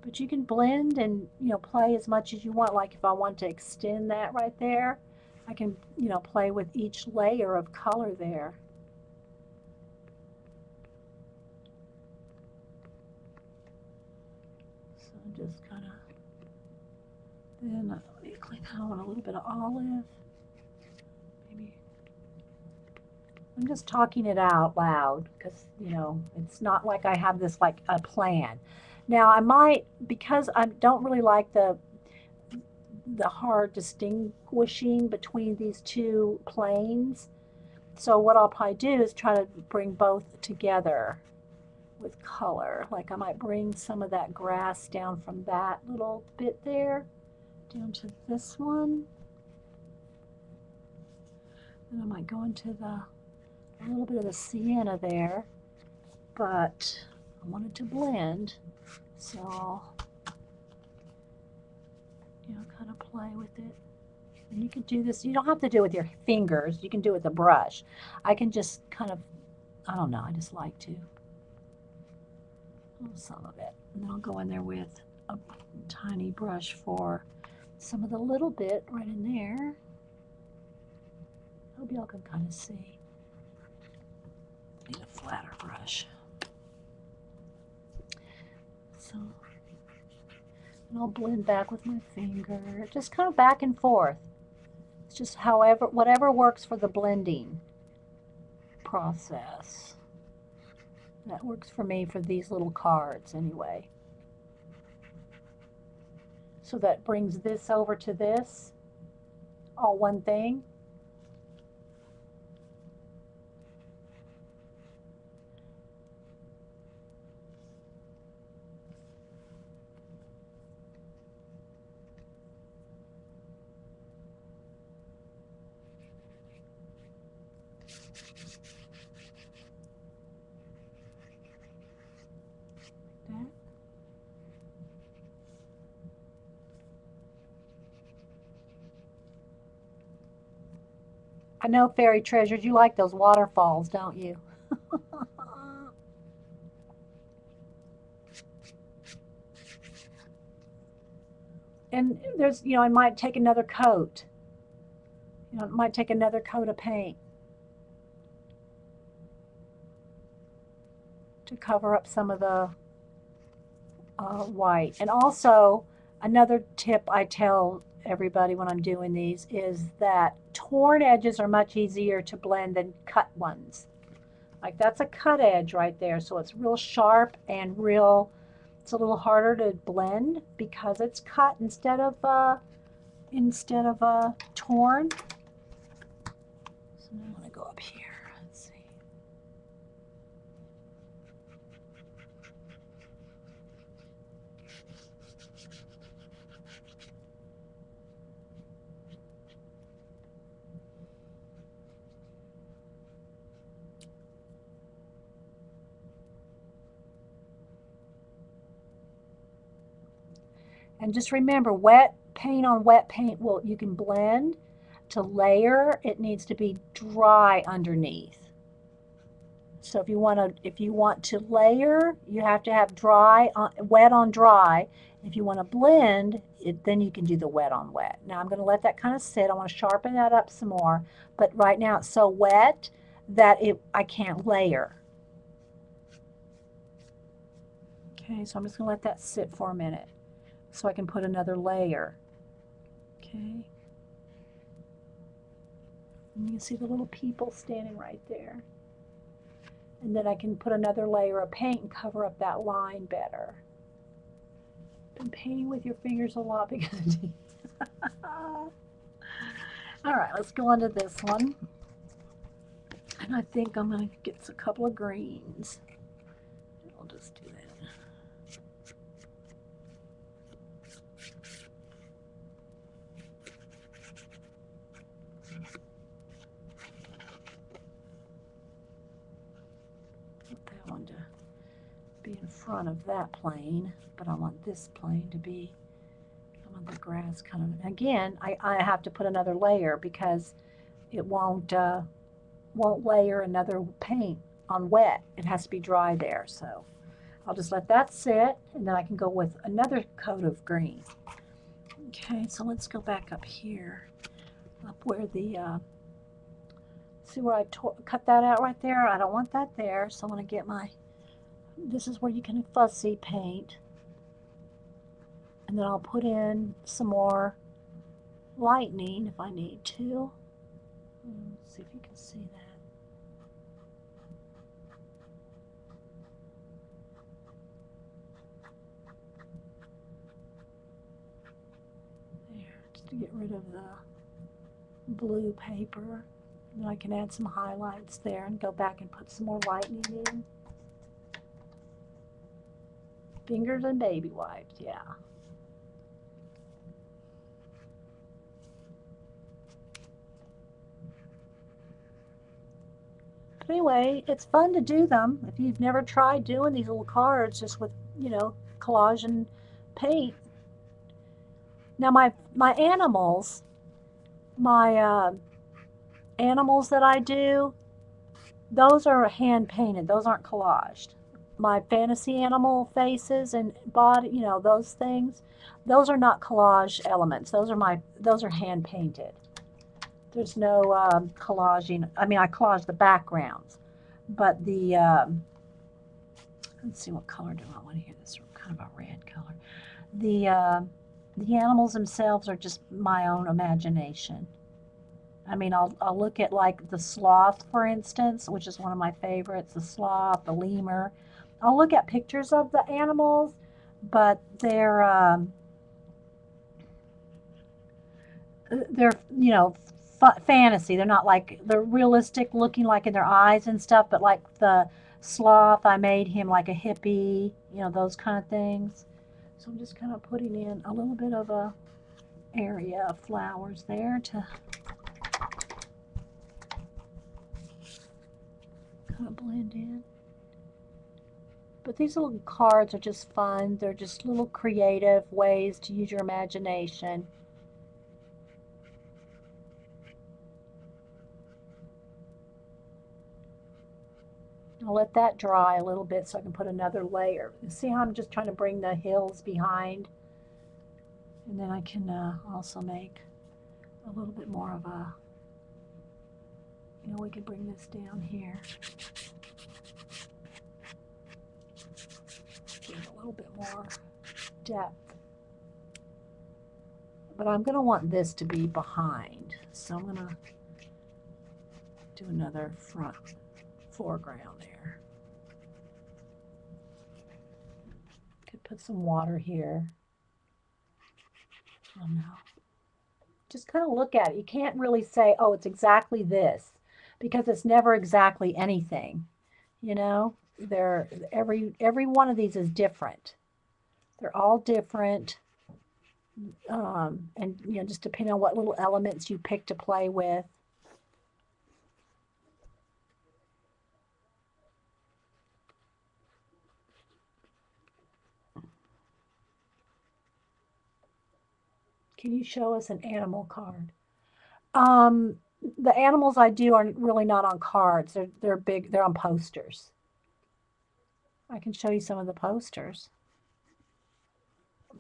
But you can blend and, you know, play as much as you want. Like if I want to extend that right there, I can, you know, play with each layer of color there. So just kind of, then let me clean out a little bit of olive. Maybe. I'm just talking it out loud because, you know, it's not like I have this like a plan. Now I might, because I don't really like the hard distinguishing between these two planes. So what I'll probably do is try to bring both together with color. Like I might bring some of that grass down from that little bit there down to this one. And I might go into a little bit of the sienna there, but I wanted to blend, so I'll, you know, kind of play with it. And you can do this, you don't have to do it with your fingers, you can do it with a brush. I can just kind of, I don't know, I just like to. Some of it. And then I'll go in there with a tiny brush for some of the little bit right in there. Hope y'all can kind of see. Need a flatter brush. So, and I'll blend back with my finger, just kind of back and forth. It's just however, whatever works for the blending process. That works for me for these little cards anyway. So that brings this over to this, all one thing. I know, Fairy Treasures, you like those waterfalls, don't you? And there's, you know, I might take another coat. You know, it might take another coat of paint to cover up some of the white. And also, another tip I tell everybody when I'm doing these is that torn edges are much easier to blend than cut ones. Like that's a cut edge right there, so it's real sharp and real, it's a little harder to blend because it's cut instead of torn. So now I'm going to go up here. Let's see. And just remember, wet paint on wet paint, well, you can blend. To layer, it needs to be dry underneath. So if you want to layer, you have to have dry on, wet on dry. If you want to blend, then you can do the wet on wet. Now I'm going to let that kind of sit. I want to sharpen that up some more. But right now it's so wet that I can't layer. Okay, so I'm just going to let that sit for a minute so I can put another layer. Okay. And you can see the little people standing right there. And then I can put another layer of paint and cover up that line better. Been painting with your fingers a lot because all right, let's go on to this one. And I think I'm going to get a couple of greens. I'll just do that. put that one to be in front of that plane, but I want this plane to be, I want the grass kind of, again, I have to put another layer because it won't layer another paint on wet. It has to be dry there, so I'll just let that sit, and then I can go with another coat of green. Okay, so let's go back up here, up where the, see where I cut that out right there? I don't want that there, so I want to get my, this is where you can fussy paint. And then I'll put in some more lightning if I need to. Let's see if you can see that. There, just to get rid of the blue paper. And then I can add some highlights there and go back and put some more lightning in. Fingers and baby wipes, yeah. But anyway, it's fun to do them. If you've never tried doing these little cards just with, you know, collage and paint. Now my animals, animals that I do, those are hand painted. Those aren't collaged. My fantasy animal faces and body, you know, those things, those are not collage elements. Those are hand painted. There's no collaging. I mean, I collage the backgrounds, but the let's see, what color do I want here? This is kind of a red color. The animals themselves are just my own imagination. I mean, I'll look at like the sloth, for instance, which is one of my favorites, the sloth, the lemur. I'll look at pictures of the animals, but they're you know, fantasy. They're not like, they're realistic looking like in their eyes and stuff, but like the sloth, I made him like a hippie, you know, those kind of things. So I'm just kind of putting in a little bit of a area of flowers there to kind of blend in. But these little cards are just fun. They're just little creative ways to use your imagination. I'll let that dry a little bit so I can put another layer. See how I'm just trying to bring the hills behind? And then I can also make a little bit more of a, you know, we can bring this down here. Give it a little bit more depth. But I'm going to want this to be behind. So I'm going to do another foreground there. Could put some water here. Oh no. Just kind of look at it. You can't really say, oh, it's exactly this, because it's never exactly anything. You know, every one of these is different. They're all different. And you know, just depending on what little elements you pick to play with. Can you show us an animal card? The animals I do are really not on cards. They're big. They're on posters. I can show you some of the posters.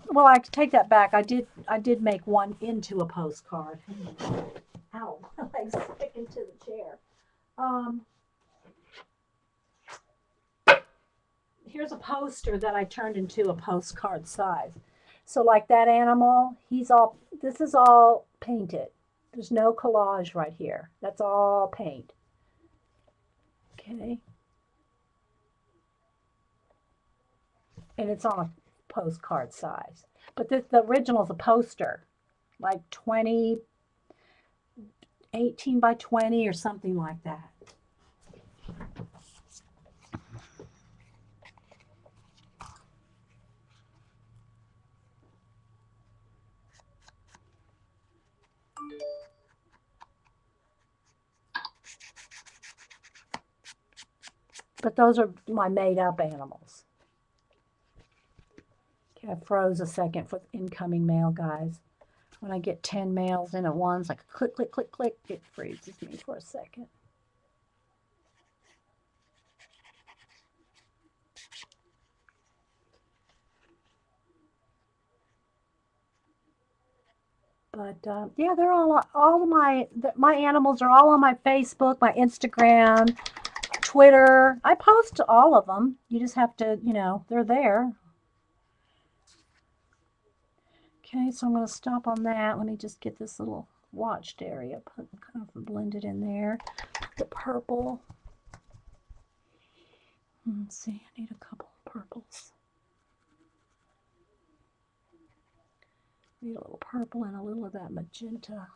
Well, I take that back. I did make one into a postcard. Ow, my leg's sticking to the chair. Here's a poster that I turned into a postcard size. So like that animal, this is all painted. There's no collage right here. That's all paint. Okay. And it's on a postcard size. But the original is a poster, like 18 by 20 or something like that. But those are my made-up animals. Okay, I froze a second for incoming mail, guys. When I get 10 mails in at once, like click, click, click, click, it freezes me for a second. But yeah, they're all of my animals are all on my Facebook, my Instagram, Twitter. I post to all of them. You just have to, you know, they're there. Okay, so I'm going to stop on that. Let me just get this little watched area put kind of blended in there. The purple. Let's see, I need a couple of purples. Need a little purple and a little of that magenta.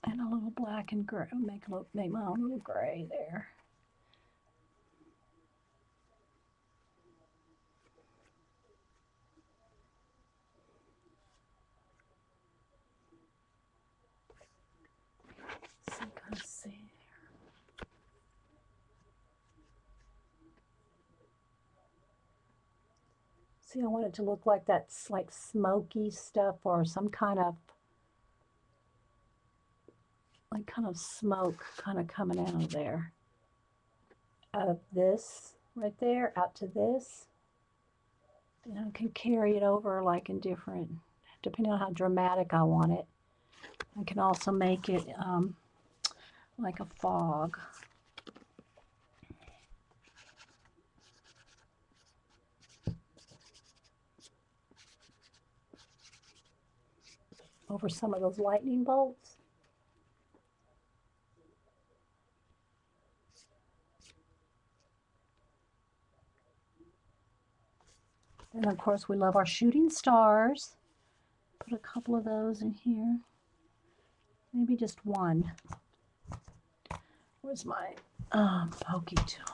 And a little black and gray. Make my own little gray there. So kind of see there. See, I want it to look like that's like smoky stuff or some kind of like kind of smoke kind of coming out of there. Out of this right there, out to this. And I can carry it over like in different, depending on how dramatic I want it. I can also make it like a fog. Over some of those lightning bolts. And of course we love our shooting stars. Put a couple of those in here. Maybe just one. Where's my pokey tool?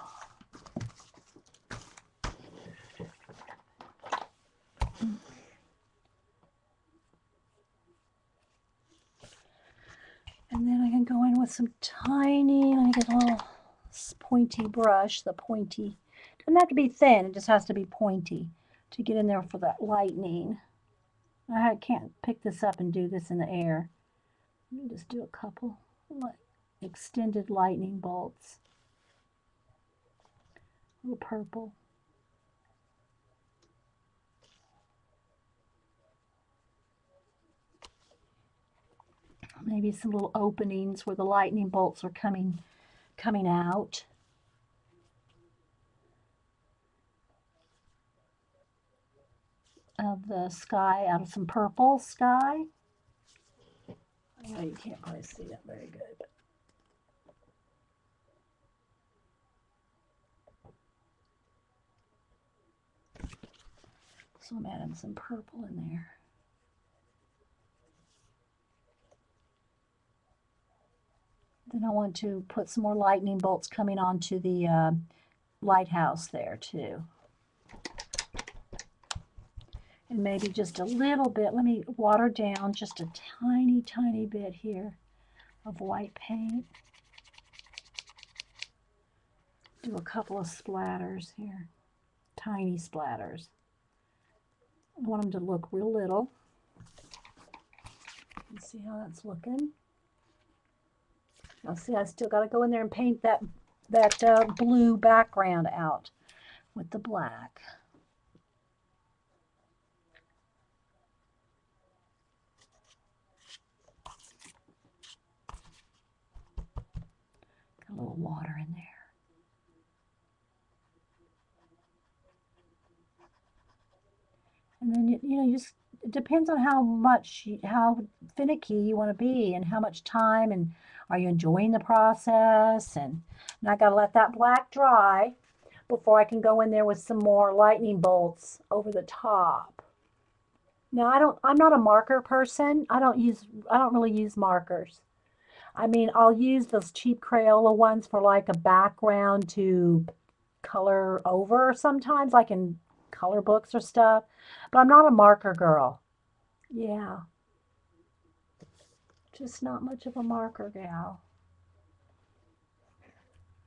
And then I can go in with some tiny, let me get a little pointy brush, the pointy. Doesn't have to be thin, it just has to be pointy to get in there for that lightning. I can't pick this up and do this in the air. Let me just do a couple like extended lightning bolts. A little purple. Maybe some little openings where the lightning bolts are coming out. Of the sky, out of some purple sky. I know you can't probably see that very good. But so I'm adding some purple in there. Then I want to put some more lightning bolts coming onto the lighthouse there too. And maybe just a little bit, let me water down just a tiny, tiny bit here of white paint. Do a couple of splatters here, tiny splatters. I want them to look real little. Let's see how that's looking. Now see, I still got to go in there and paint that blue background out with the black. Got a little water in there. And then you know, just it depends on how finicky you want to be and how much time, and are you enjoying the process. And I got to let that black dry before I can go in there with some more lightning bolts over the top. Now I'm not a marker person. I don't really use markers. I mean, I'll use those cheap Crayola ones for like a background to color over sometimes, like in color books or stuff. But I'm not a marker girl. Yeah. Just not much of a marker gal.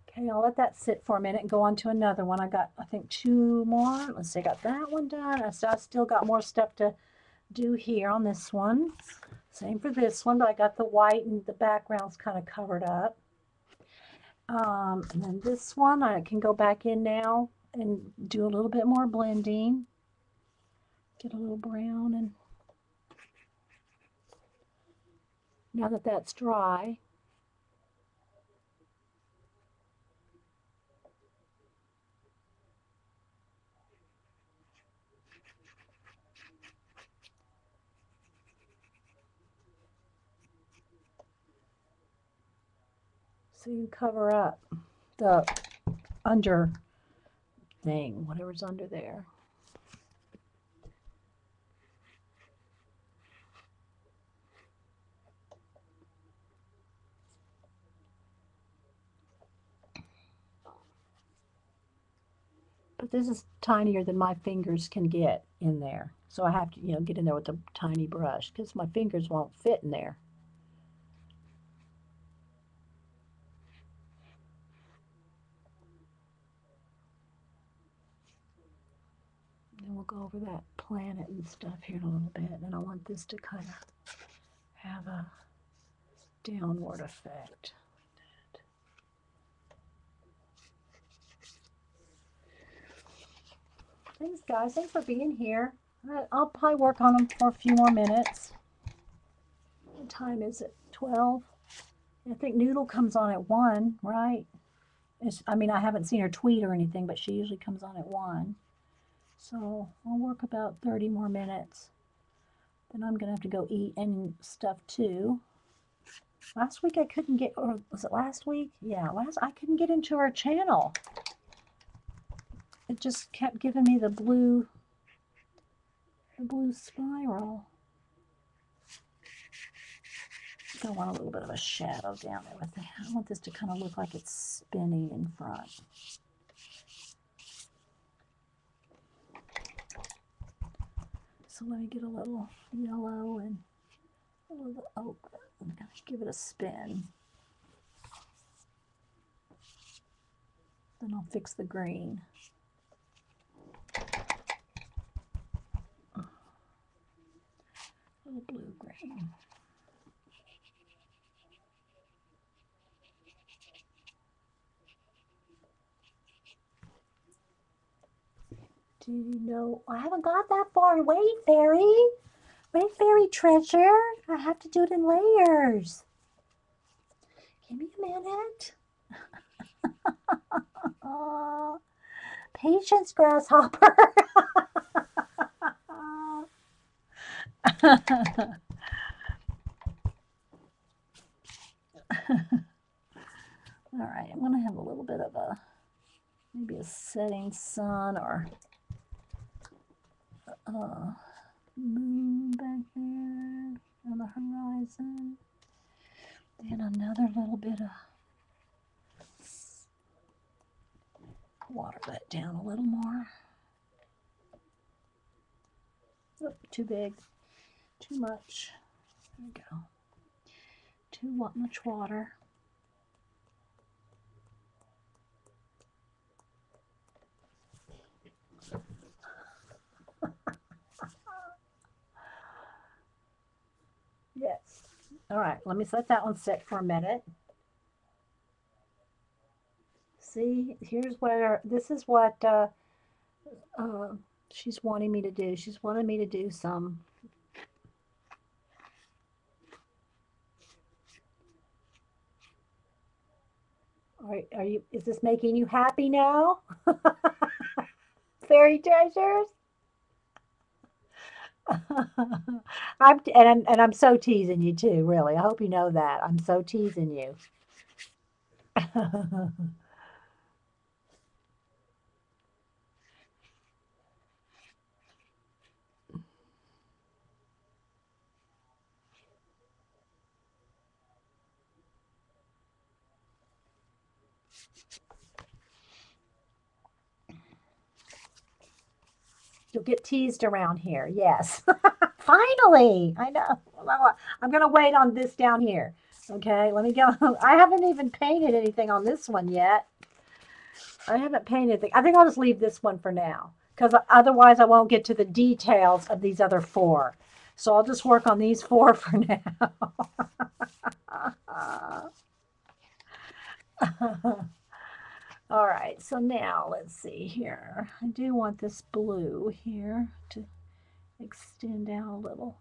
Okay, I'll let that sit for a minute and go on to another one. I got, I think, 2 more. Let's see, I got that one done. I still got more stuff to do here on this one. Same for this one, but I got the white and the background's kind of covered up. And then this one, I can go back in now and do a little bit more blending. Get a little brown, and now that that's dry, so you cover up the under thing, whatever's under there. But this is tinier than my fingers can get in there. So I have to, get in there with a tiny brush because my fingers won't fit in there. Then we'll go over that planet and stuff here in a little bit. And I want this to kind of have a downward effect. Thanks, guys. Thanks for being here. I'll probably work on them for a few more minutes. What time is it? 12? I think Noodle comes on at 1, right? I mean, I haven't seen her tweet or anything, but she usually comes on at 1. So I'll work about 30 more minutes. Then I'm going to have to go eat and stuff too. Last week I couldn't get, or was it last week? Yeah, I couldn't get into her channel. It just kept giving me the blue spiral. I want a little bit of a shadow down there with it. I want this to kind of look like it's spinning in front. So let me get a little yellow and a little ochre. I'm going to give it a spin. Then I'll fix the green. A little blue-green. Do you know? I haven't got that far. Wait, fairy. Wait, fairy treasure. I have to do it in layers. Give me a minute. Patience, grasshopper. All right, I'm going to have a little bit of maybe a setting sun or moon back there on the horizon. Then another little bit of water that down a little more. Oop, too big, too much. There we go. Too much water. Yes. All right, let me let that one sit for a minute. See, here's where, this is what she's wanting me to do. She's wanting me to do some are you, is this making you happy now? Fairy treasures? I'm so teasing you too, really. I hope you know that. I'm so teasing you. You'll get teased around here, yes. Finally, I know. I'm going to wait on this down here. Okay, let me go. I haven't even painted anything on this one yet. I haven't painted anything. I think I'll just leave this one for now because otherwise I won't get to the details of these other four. So I'll just work on these four for now. All right, so now let's see here. I do want this blue here to extend out a little.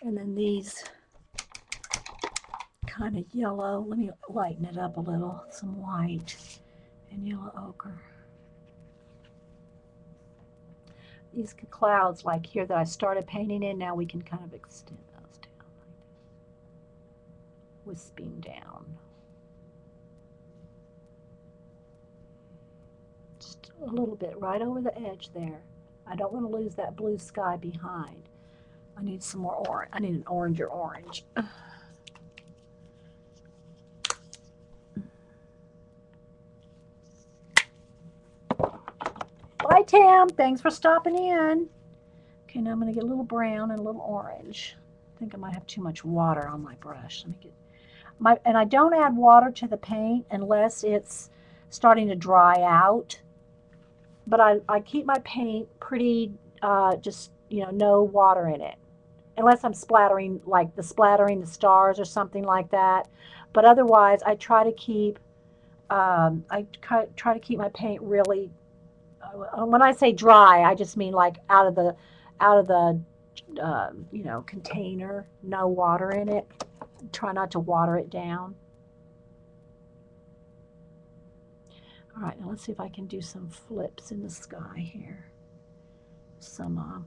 And then these kind of yellow. Let me lighten it up a little. Some white and yellow ochre. These clouds like here that I started painting in, now we can kind of extend those down. Wisping down. Just a little bit right over the edge there. I don't want to lose that blue sky behind. I need some more orange. I need an oranger orange. Bye, Tam. Thanks for stopping in. Okay, now I'm going to get a little brown and a little orange. I think I might have too much water on my brush. Let me get and I don't add water to the paint unless it's starting to dry out. But I keep my paint pretty, just, no water in it. Unless I'm splattering, like splattering the stars or something like that. But otherwise, I try to keep, try to keep my paint really, when I say dry, I just mean like out of the container, no water in it. Try not to water it down. All right, now let's see if I can do some flips in the sky here. Some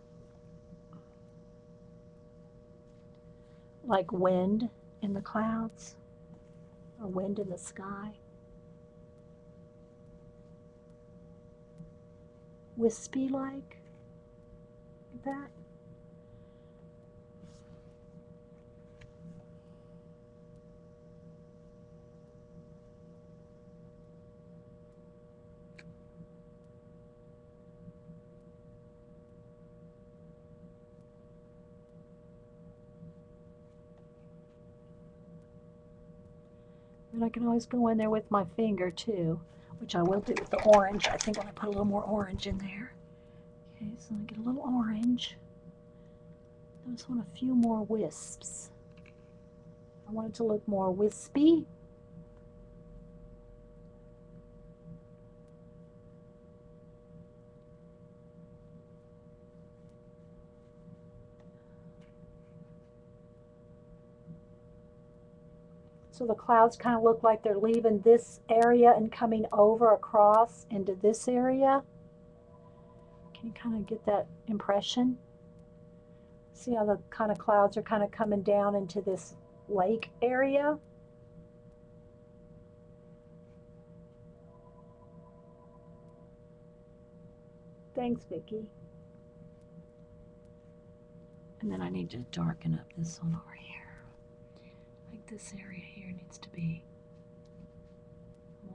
like wind in the clouds or wind in the sky. Wispy like that. And I can always go in there with my finger too, which I will do with the orange. I think I'm going to put a little more orange in there. Okay, so I get a little orange. I just want a few more wisps. I want it to look more wispy. So the clouds kind of look like they're leaving this area and coming over across into this area. Can you kind of get that impression? See how the kind of clouds are kind of coming down into this lake area? Thanks, Vicki. And then I need to darken up this one over here. Like this area here needs to be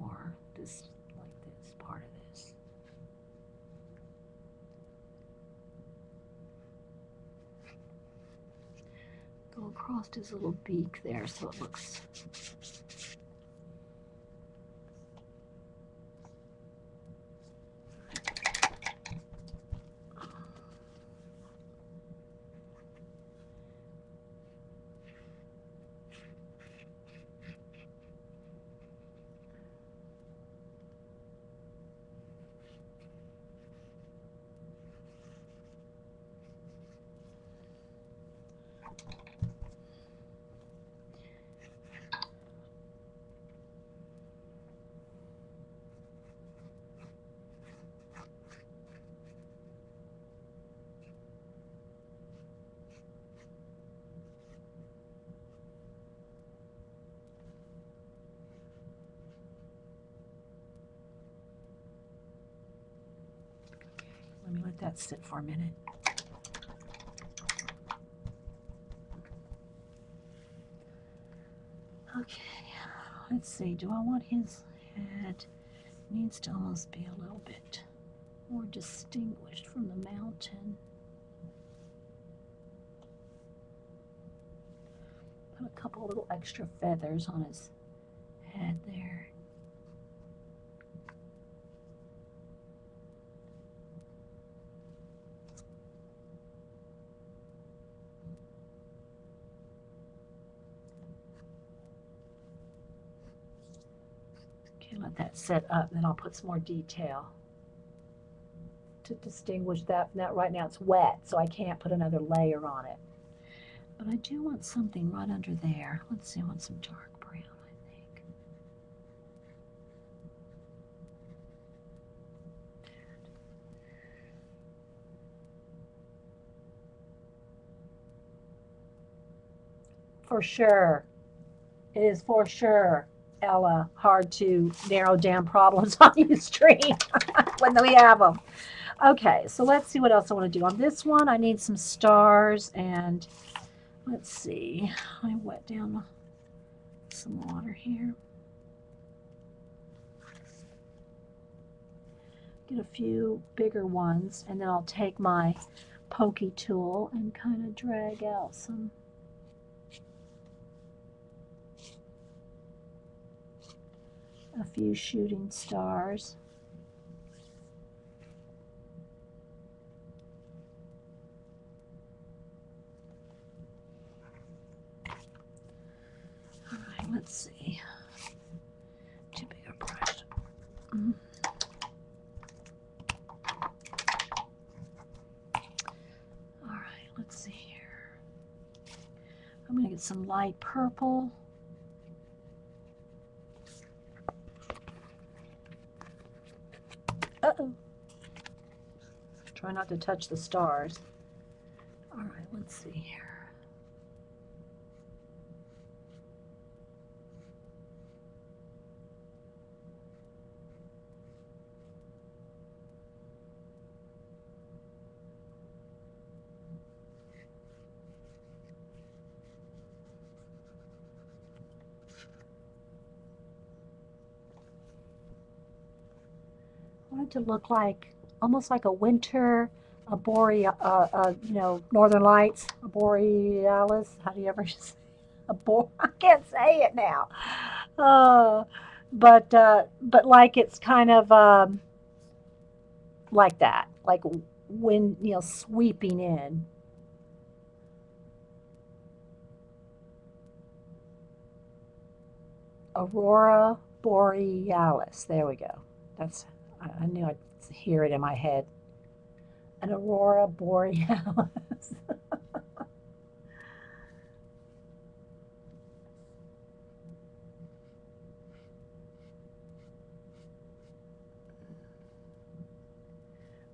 more this, like this part of this. Go across his little beak there so it looks let that sit for a minute. Okay, let's see. Do I want his head? Needs to almost be a little bit more distinguished from the mountain. Put a couple little extra feathers on his head there. Okay, let that set up, then I'll put some more detail to distinguish that. Now, right now it's wet, so I can't put another layer on it. But I do want something right under there. Let's see, I want some dark brown, I think. For sure. It is for sure, Ella, hard to narrow down problems on Ustream when we have them. Okay, so let's see what else I want to do. On this one, I need some stars, and let's see. I wet down some water here. Get a few bigger ones, and then I'll take my pokey tool and kind of drag out a few shooting stars. All right, let's see. Too big a brush. All right, let's see here. I'm going to get some light purple. Uh-oh. Try not to touch the stars. All right, let's see here. I want it to look like almost like a winter, a northern lights, a borealis. How do you ever say I can't say it now. Uh, but like it's kind of like that, like wind, sweeping in. Aurora borealis. There we go. I knew I'd hear it in my head. An aurora borealis.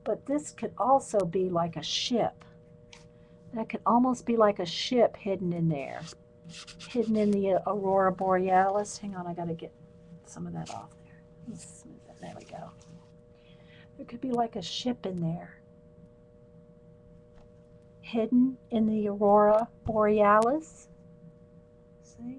But this could also be like a ship. That could almost be like a ship hidden in there. Hidden in the aurora borealis. Hang on, I got to get some of that off there. Let's smooth that. There we go. There could be like a ship in there. Hidden in the aurora borealis. See?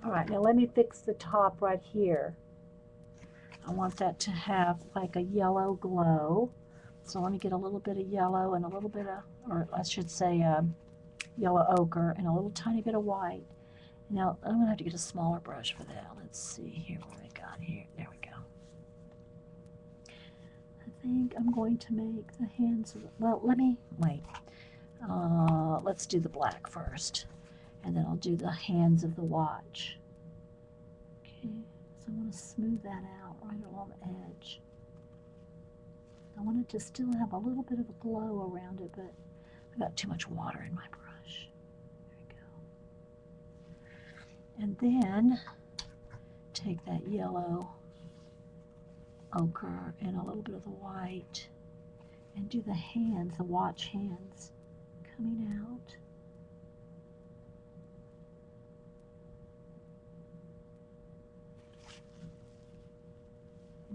All right, now let me fix the top right here. I want that to have like a yellow glow. So let me get a little bit of yellow and a little bit of, or I should say yellow ochre and a little tiny bit of white. Now I'm gonna have to get a smaller brush for that. Let's see here what I got here. There we go. I think I'm going to make the hands of the, well, let me, wait. Let's do the black first. And then I'll do the hands of the watch. Okay, so I want to smooth that out right along the edge. I want it to still have a little bit of a glow around it, but I got too much water in my brush. There we go. And then take that yellow ochre and a little bit of the white and do the hands, the watch hands coming out.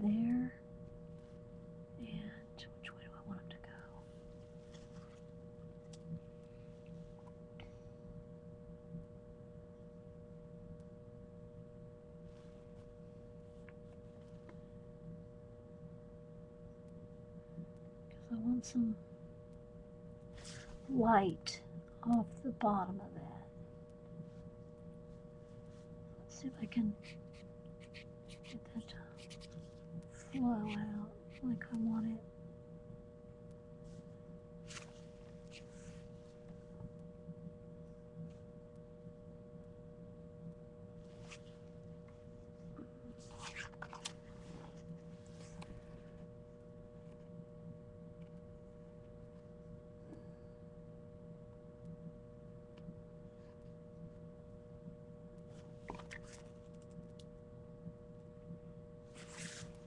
There. I want some light off the bottom of that. Let's see if I can get that to flow out like I want it.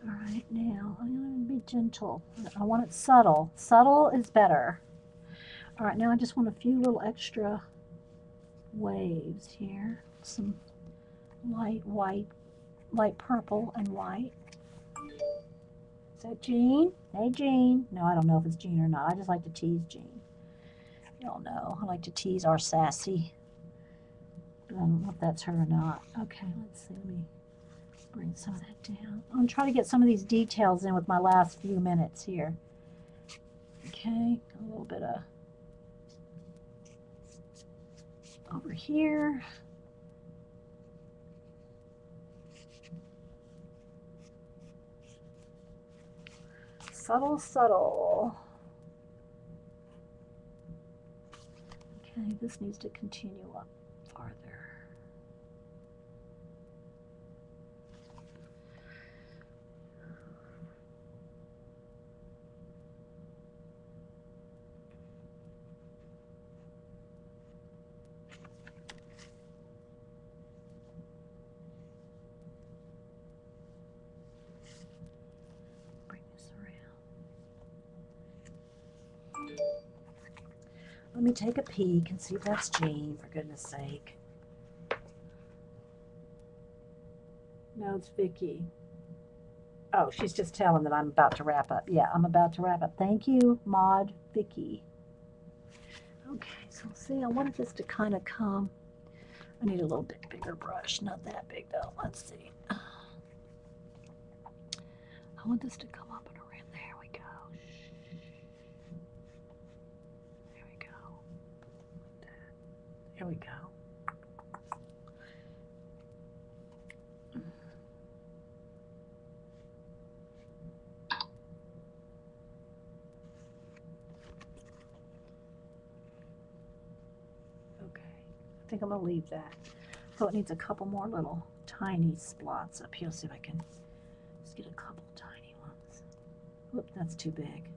All right, now I'm going to be gentle. I want it subtle. Subtle is better. All right, now I just want a few little extra waves here. Some light white, light purple and white. Is that Jean? Hey, Jean. No, I don't know if it's Jean or not. I just like to tease Jean. Y'all know I like to tease our sassy. But I don't know if that's her or not. Okay, let's see. Let me bring some of that down. I'm going to try to get some of these details in with my last few minutes here. Okay, a little bit of over here. Subtle, subtle. Okay, this needs to continue up farther. Let me take a peek and see if that's Jean, for goodness sake. No, it's Vicky. Oh, she's just telling that I'm about to wrap up. Yeah, I'm about to wrap up. Thank you, Maud Vicky. Okay, so see, I wanted this to kind of come. I need a little bit bigger brush, not that big though. Let's see. I want this to come up and around. There we go. There we go. There we go. Okay, I think I'm gonna leave that. So it needs a couple more little tiny splots up here. See if I can just get a couple tiny ones. Whoop, that's too big.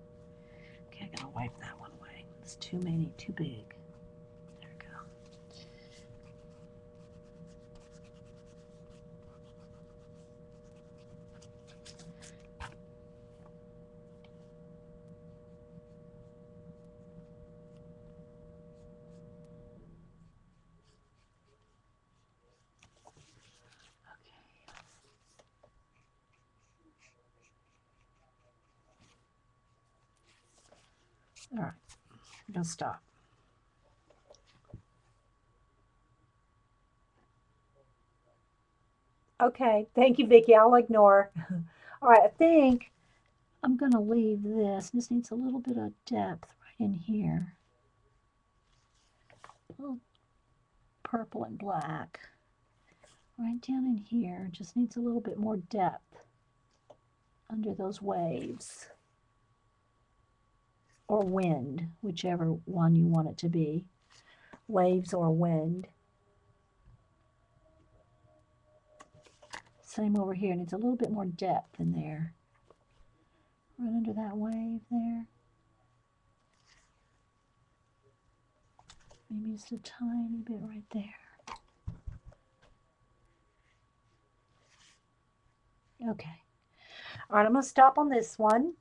Okay, I gotta wipe that one away. It's too many, too big. There we go. All right, I'm gonna stop. Okay, thank you, Vicki. I'll ignore. All right, I think I'm gonna leave this. This needs a little bit of depth right in here. A little purple and black. Right down in here, just needs a little bit more depth under those waves. Or wind, whichever one you want it to be. Waves or wind. Same over here, needs a little bit more depth in there. Right under that wave there. Maybe just a tiny bit right there. Okay. All right, I'm going to stop on this one.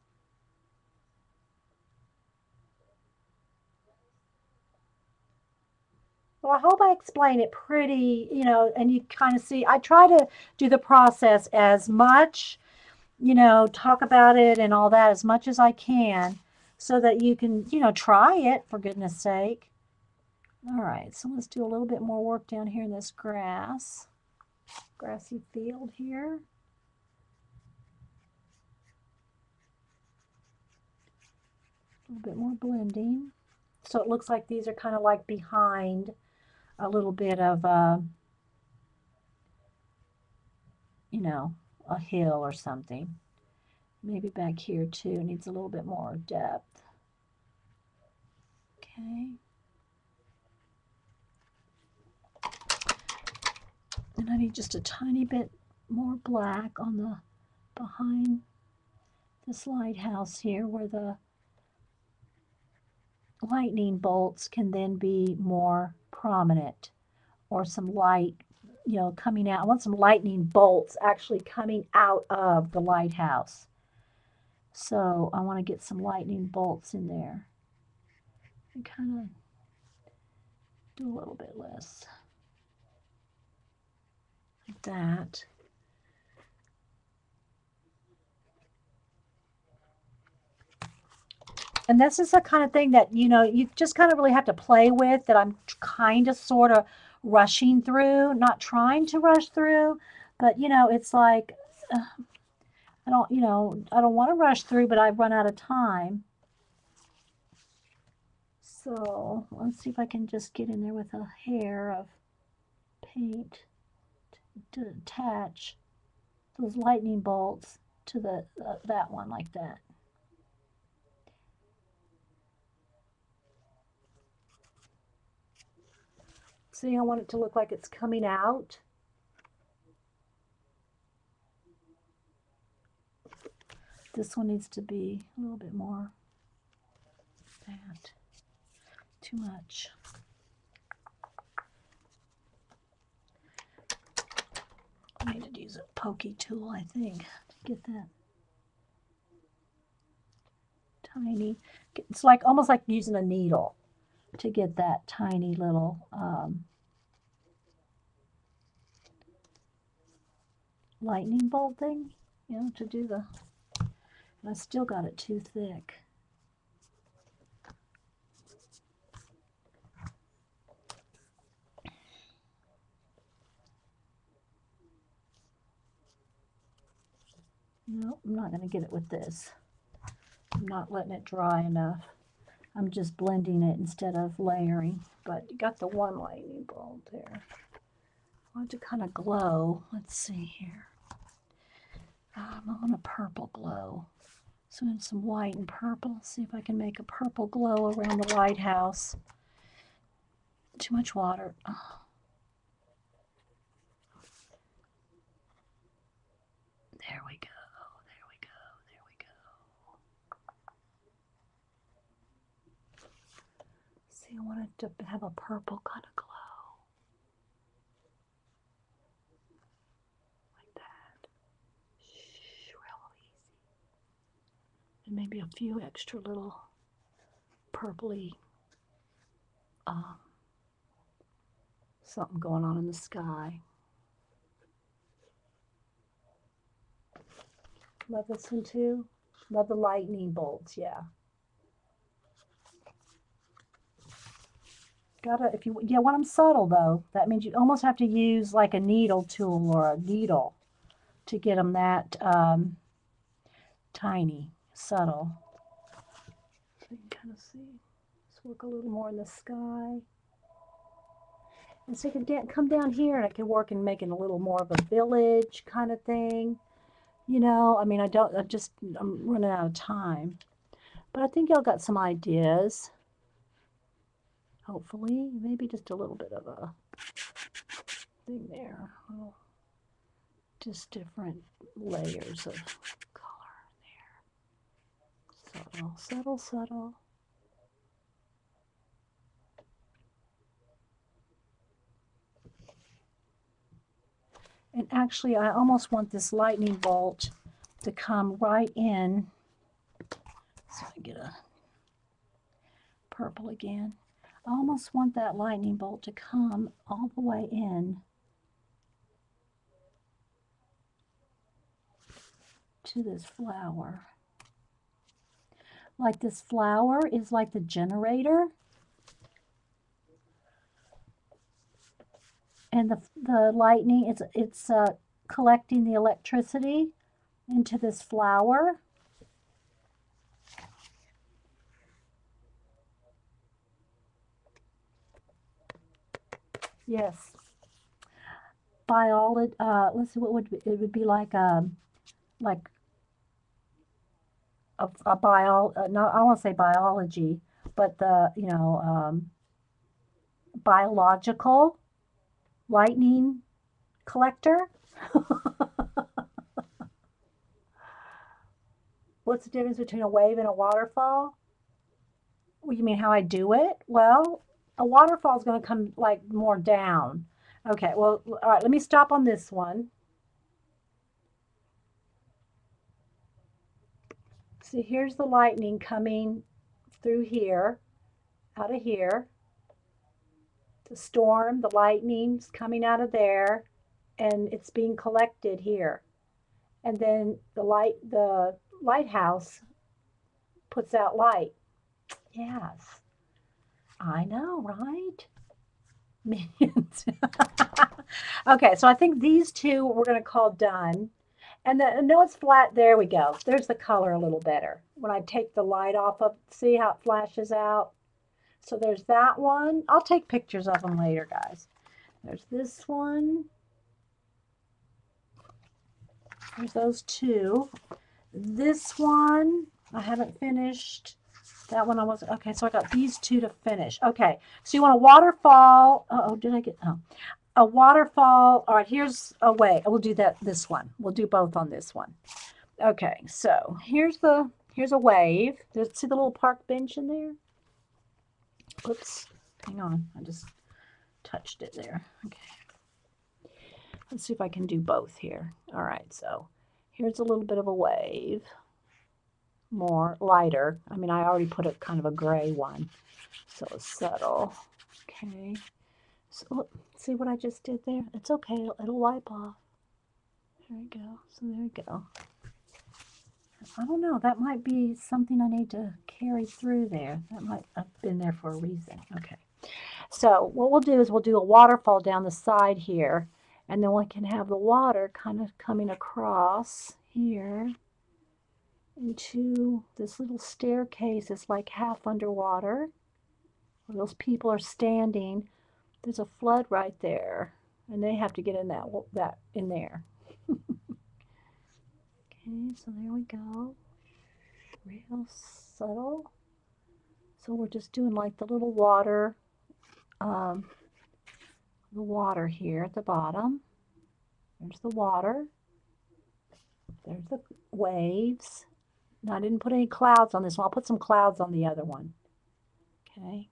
Well, I hope I explain it pretty, you know, and you kind of see, I try to do the process as much, you know, talk about it and all that as much as I can so that you can, you know, try it for goodness sake. All right, so let's do a little bit more work down here in this grassy field here. A little bit more blending. So it looks like these are kind of like behind a little bit of, you know, a hill or something. Maybe back here too needs a little bit more depth. Okay. And I need just a tiny bit more black on the behind this lighthouse here where the lightning bolts can then be more prominent, or some light, you know, coming out. I want some lightning bolts actually coming out of the lighthouse. So I want to get some lightning bolts in there and kind of do a little bit less like that. And this is the kind of thing that, you know, you just kind of really have to play with, that I'm kind of sort of rushing through, not trying to rush through, but, you know, it's like, I don't, you know, I don't want to rush through, but I've run out of time. So let's see if I can just get in there with a hair of paint to attach those lightning bolts to the that one like that. See, I want it to look like it's coming out. This one needs to be a little bit more that. Too much. I need to use a pokey tool, I think, to get that tiny. It's like almost like using a needle to get that tiny little lightning bolt thing, you know, to do the, and I still got it too thick. No, I'm not going to get it with this. I'm not letting it dry enough. I'm just blending it instead of layering. But you got the one lightning bolt there. I want it to kind of glow. Let's see here. I want a purple glow. So in some white and purple. See if I can make a purple glow around the lighthouse. Too much water. Oh. There we go. There we go. There we go. See, I want it to have a purple kind of glow. Like that. Shh, real easy. And maybe a few extra little purpley something going on in the sky. Love this one too. Love the lightning bolts, yeah. Gotta, if you, yeah, want them subtle though. That means you almost have to use like a needle tool or a needle to get them that tiny, subtle. So you can kind of see. Let's work a little more in the sky. And so you can come down here and I can work in making a little more of a village kind of thing. You know, I mean, I'm running out of time. But I think y'all got some ideas. Hopefully, maybe just a little bit of a thing there. Oh, just different layers of color there. Subtle, subtle, subtle. And actually, I almost want this lightning bolt to come right in. So I get a purple again. I almost want that lightning bolt to come all the way in to this flower. Like this flower is like the generator. And the lightning, it's collecting the electricity into this flower. Yes. Biology. Let's see. What would it would be like a bio. No, I don't want to say biology, but the biological lightning collector. What's the difference between a wave and a waterfall? Well, you mean how I do it? Well, a waterfall is going to come like more down. Okay, well, all right, let me stop on this one. See, here's the lightning coming through here, out of here. The storm, the lightning's coming out of there, and it's being collected here. And then the lighthouse puts out light. Yes, I know, right? Millions. Okay, so I think these two we're going to call done. And no, it's flat. There we go. There's the color a little better. When I take the light off of, see how it flashes out? So there's that one. I'll take pictures of them later, guys. There's this one. There's those two. This one, I haven't finished. That one I wasn't. Okay, so I got these two to finish. Okay, so you want a waterfall. Oh, did I get, oh. A waterfall. All right, here's a way. We'll do this one. We'll do both on this one. Okay, so here's a wave. See the little park bench in there? Oops, hang on. I just touched it there. Okay. Let's see if I can do both here. All right, so here's a little bit of a wave. More lighter. I mean, I already put a kind of a gray one, so it's subtle. Okay. So see what I just did there? It's okay. It'll wipe off. There we go. So there we go. I don't know. That might be something I need to carry through there. That might have been there for a reason. Okay. So what we'll do is we'll do a waterfall down the side here, and then we can have the water kind of coming across here into this little staircase. It's like half underwater where those people are standing. There's a flood right there, and they have to get in that in there. Okay, so there we go. Real subtle. So we're just doing like the little water, here at the bottom. There's the water. There's the waves. Now I didn't put any clouds on this one. I'll put some clouds on the other one. Okay.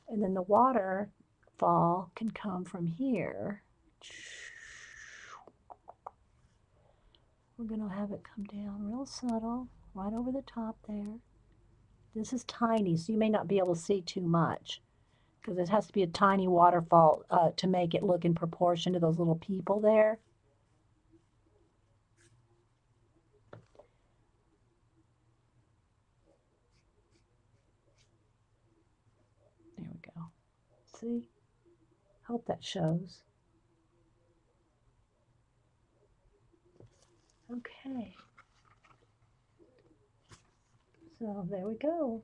And then the waterfall can come from here. We're going to have it come down real subtle, right over the top there. This is tiny, so you may not be able to see too much because it has to be a tiny waterfall to make it look in proportion to those little people there. There we go. See? Hope that shows. Okay. So there we go.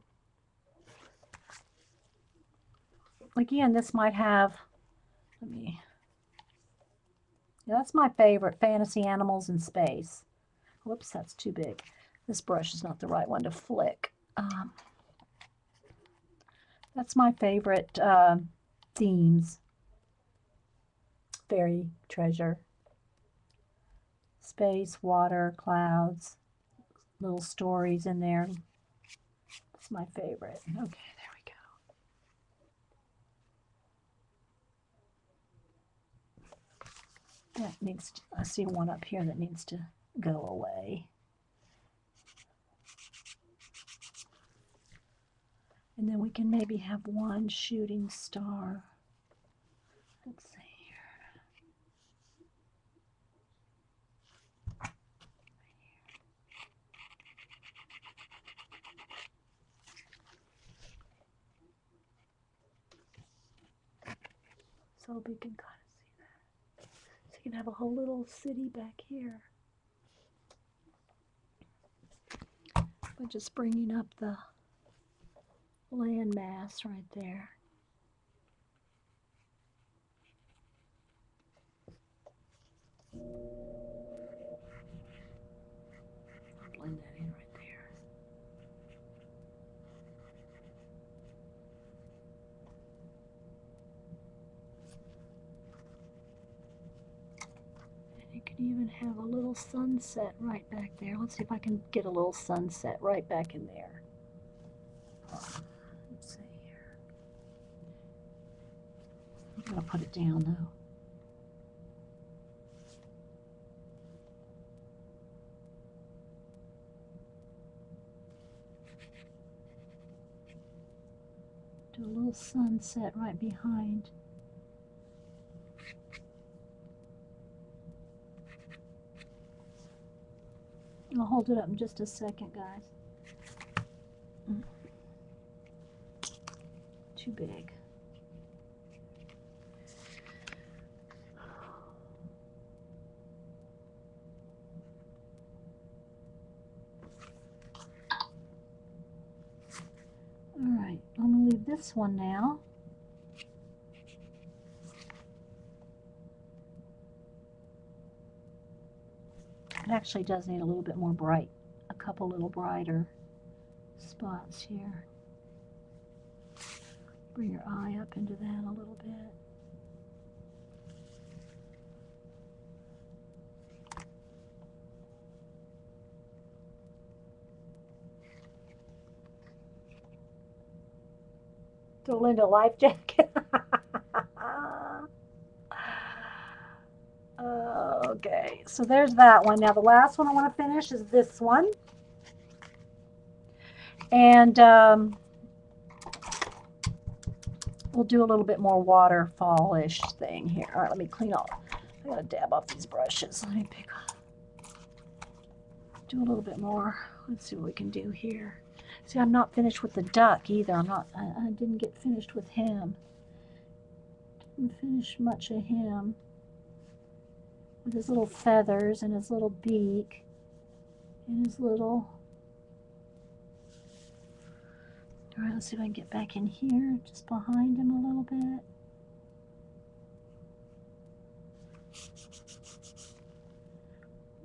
Again, this might have, yeah, that's my favorite, fantasy animals in space. Whoops, that's too big. This brush is not the right one to flick. That's my favorite themes. Fairy treasure. Space, water, clouds, little stories in there. It's my favorite. Okay, there we go. That needs to, I see one up here that needs to go away. And then we can maybe have one shooting star. Let's see here. So we can kind of see that. So you can have a whole little city back here. By just bringing up the land mass right there. Blend that in right there. And you could even have a little sunset right back there. Let's see if I can get a little sunset right back in there. Let's see here. I'm gonna put it down though. Do a little sunset right behind. I'll hold it up in just a second, guys. Too big. All right, I'm gonna leave this one now. It actually does need a little bit more bright, a couple little brighter spots here. Bring your eye up into that a little bit. Throw Linda a life jacket. Okay, so there's that one. Now the last one I want to finish is this one. And we'll do a little bit more waterfall-ish thing here. All right, let me clean off. I gotta dab off these brushes. Let me pick up. Do a little bit more. Let's see what we can do here. See, I'm not finished with the duck either. I didn't get finished with him. Didn't finish much of him. With his little feathers and his little beak and his little... All right, let's see if I can get back in here, just behind him a little bit.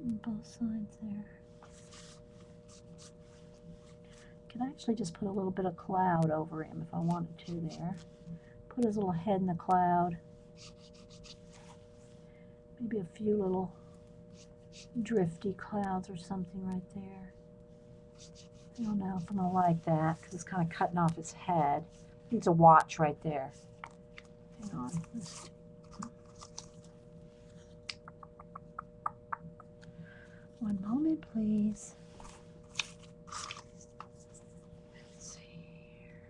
On both sides there. Could actually just put a little bit of cloud over him if I wanted to there. Put his little head in the cloud. Maybe a few little drifty clouds or something right there. I don't know if I'm going to like that because it's kind of cutting off his head. Needs a watch right there. Hang on. One moment, please. Let's see here.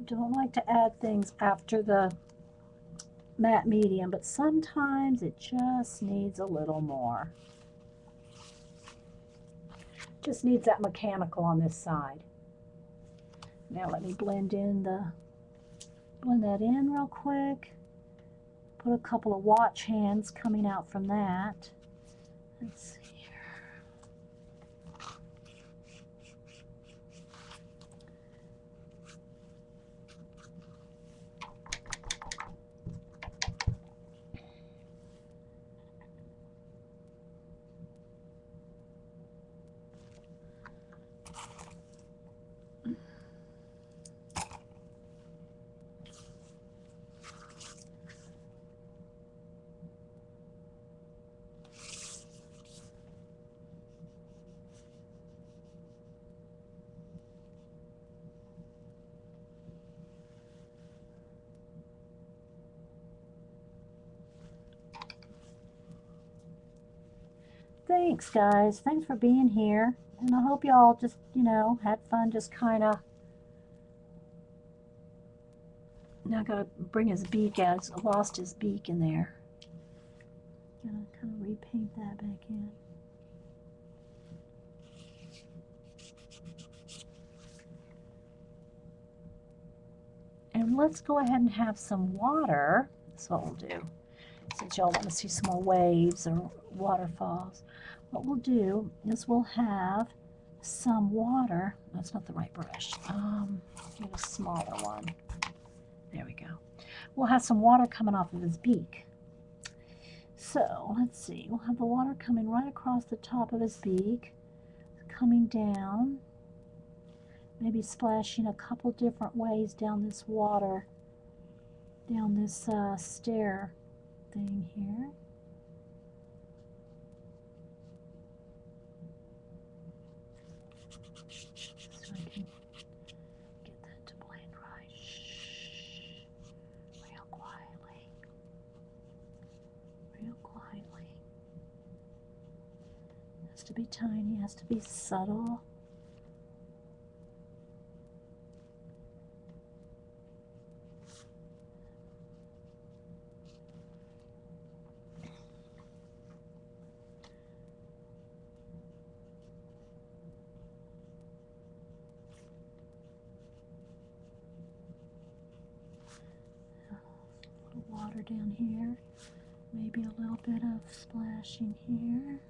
Don't like to add things after the matte medium, but sometimes it just needs a little more. Just needs that mechanical on this side. Now let me blend that in real quick. Put a couple of watch hands coming out from that. Let's see. Thanks, guys. Thanks for being here. And I hope y'all just, you know, had fun just kind of... Now I got to bring his beak out. I lost his beak in there. Gonna kind of repaint that back in. And let's go ahead and have some water. That's what we'll do. Since y'all want to see some more waves or waterfalls. what we'll do is we'll have some water. That's not the right brush. Get a smaller one. There we go. We'll have some water coming off of his beak. So let's see. We'll have the water coming right across the top of his beak, coming down, maybe splashing a couple different ways down this water, down this stair thing here. So I can get that to blend right. Shh. Real quietly. Real quietly. It has to be tiny, it has to be subtle. Water down here, maybe a little bit of splashing here.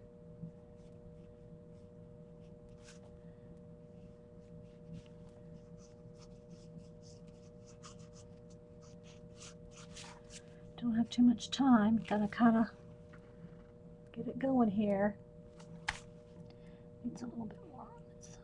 Don't have too much time, gotta kind of get it going here. Needs a little bit more on this side.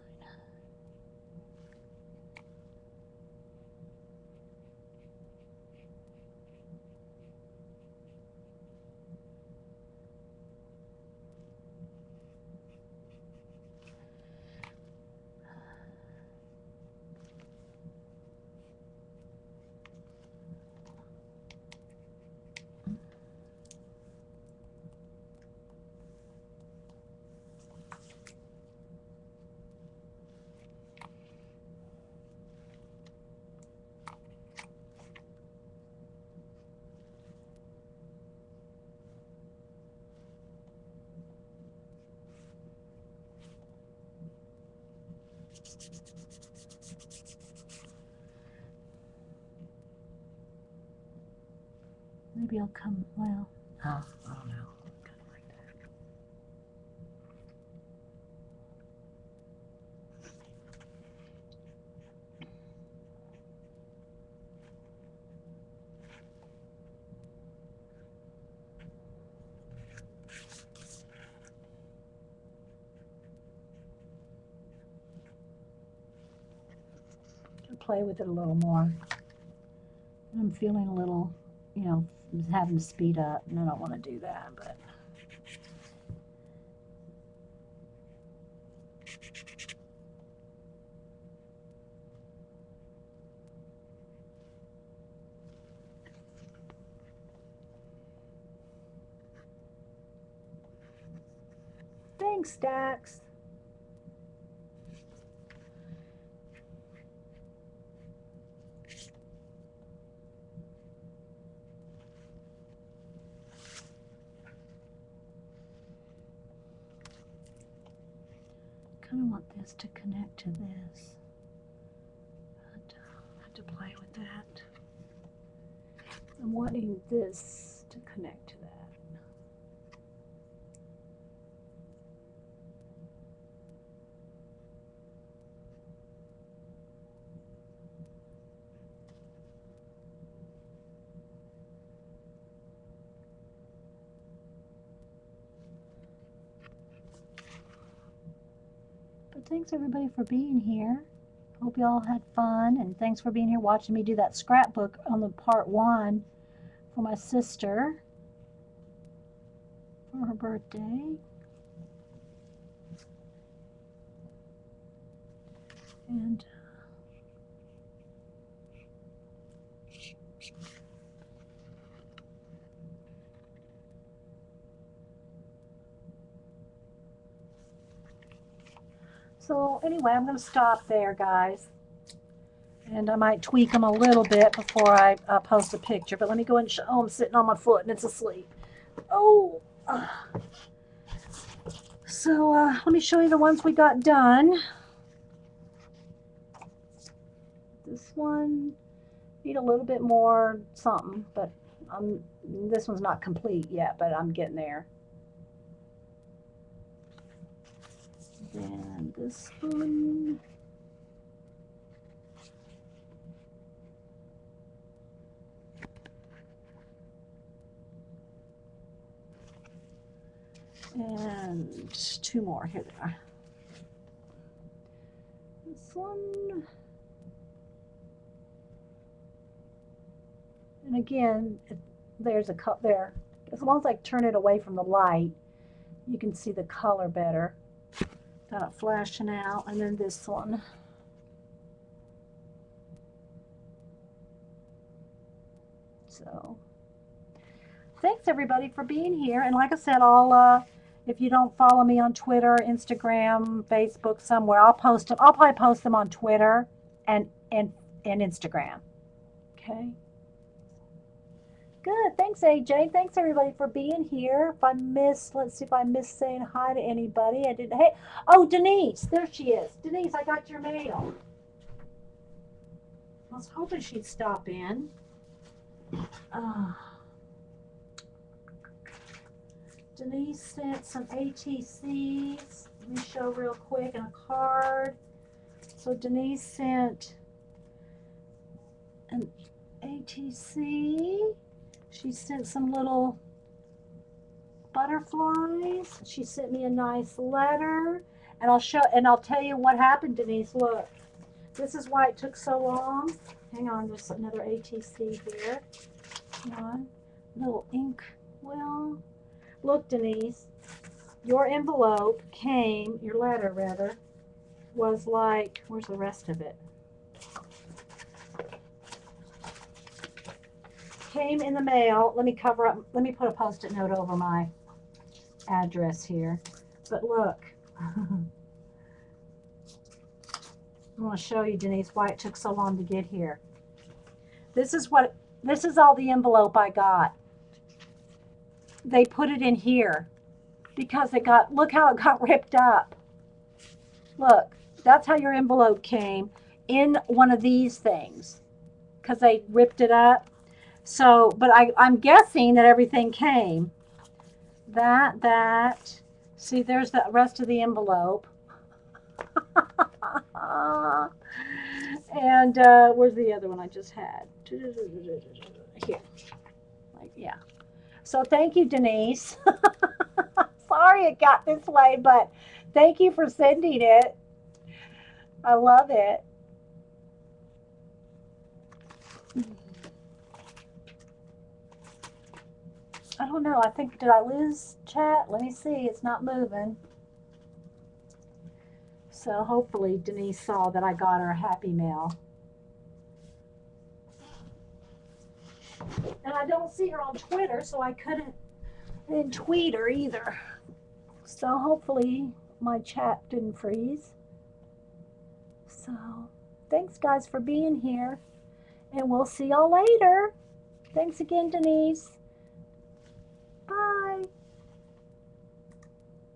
Maybe I'll come, well, I don't know. Kind of like that. I'll play with it a little more. I'm feeling a little, you know, having to speed up, and I don't want to do that, but thanks, Dax. I kind of want this to connect to this. But I have to play with that. I'm wanting this to connect to that. But thanks everybody for being here. Hope you all had fun, and thanks for being here watching me do that scrapbook on the part 1 for my sister for her birthday. And so anyway, I'm going to stop there, guys. And I might tweak them a little bit before I post a picture. But let me go and show. Oh, I'm sitting on my foot and it's asleep. Oh. So let me show you the ones we got done. This one need a little bit more something, but this one's not complete yet, but I'm getting there. this one. And 2 more. Here they are. This one. And again, there's a cut there. As long as I turn it away from the light, you can see the color better. Got it flashing out. And then this one. So, thanks everybody for being here. And like I said, I'll if you don't follow me on Twitter, Instagram, Facebook, somewhere, I'll post them. I'll probably post them on Twitter and Instagram. Okay. Good. Thanks, AJ. Thanks everybody for being here. If I missed, let's see if I missed saying hi to anybody. I didn't. Hey, oh, Denise. There she is. Denise, I got your mail. I was hoping she'd stop in. Denise sent some ATCs. Let me show real quick, and a card. So Denise sent an ATC. She sent some little butterflies. She sent me a nice letter. And I'll tell you what happened, Denise. Look. This is why it took so long. Hang on, there's another ATC here. Hang on. Little ink. Well, look, Denise. Your envelope came, your letter rather, was like, where's the rest of it? Came in the mail. Let me cover up, let me put a post-it note over my address here. But look. I want to show you, Denise, why it took so long to get here. This is all the envelope I got. They put it in here because it got, look how it got ripped up. Look, that's how your envelope came, in one of these things, because they ripped it up. So, but I'm guessing that everything came. See, there's the rest of the envelope. And where's the other one I just had? Here. Like, yeah. So thank you, Denise. Sorry it got this way, but thank you for sending it. I love it. I don't know. I think, did I lose chat? Let me see. It's not moving. So hopefully Denise saw that I got her Happy Mail. And I don't see her on Twitter, so I didn't tweet her either. So hopefully my chat didn't freeze. So thanks guys for being here. And we'll see y'all later. Thanks again, Denise.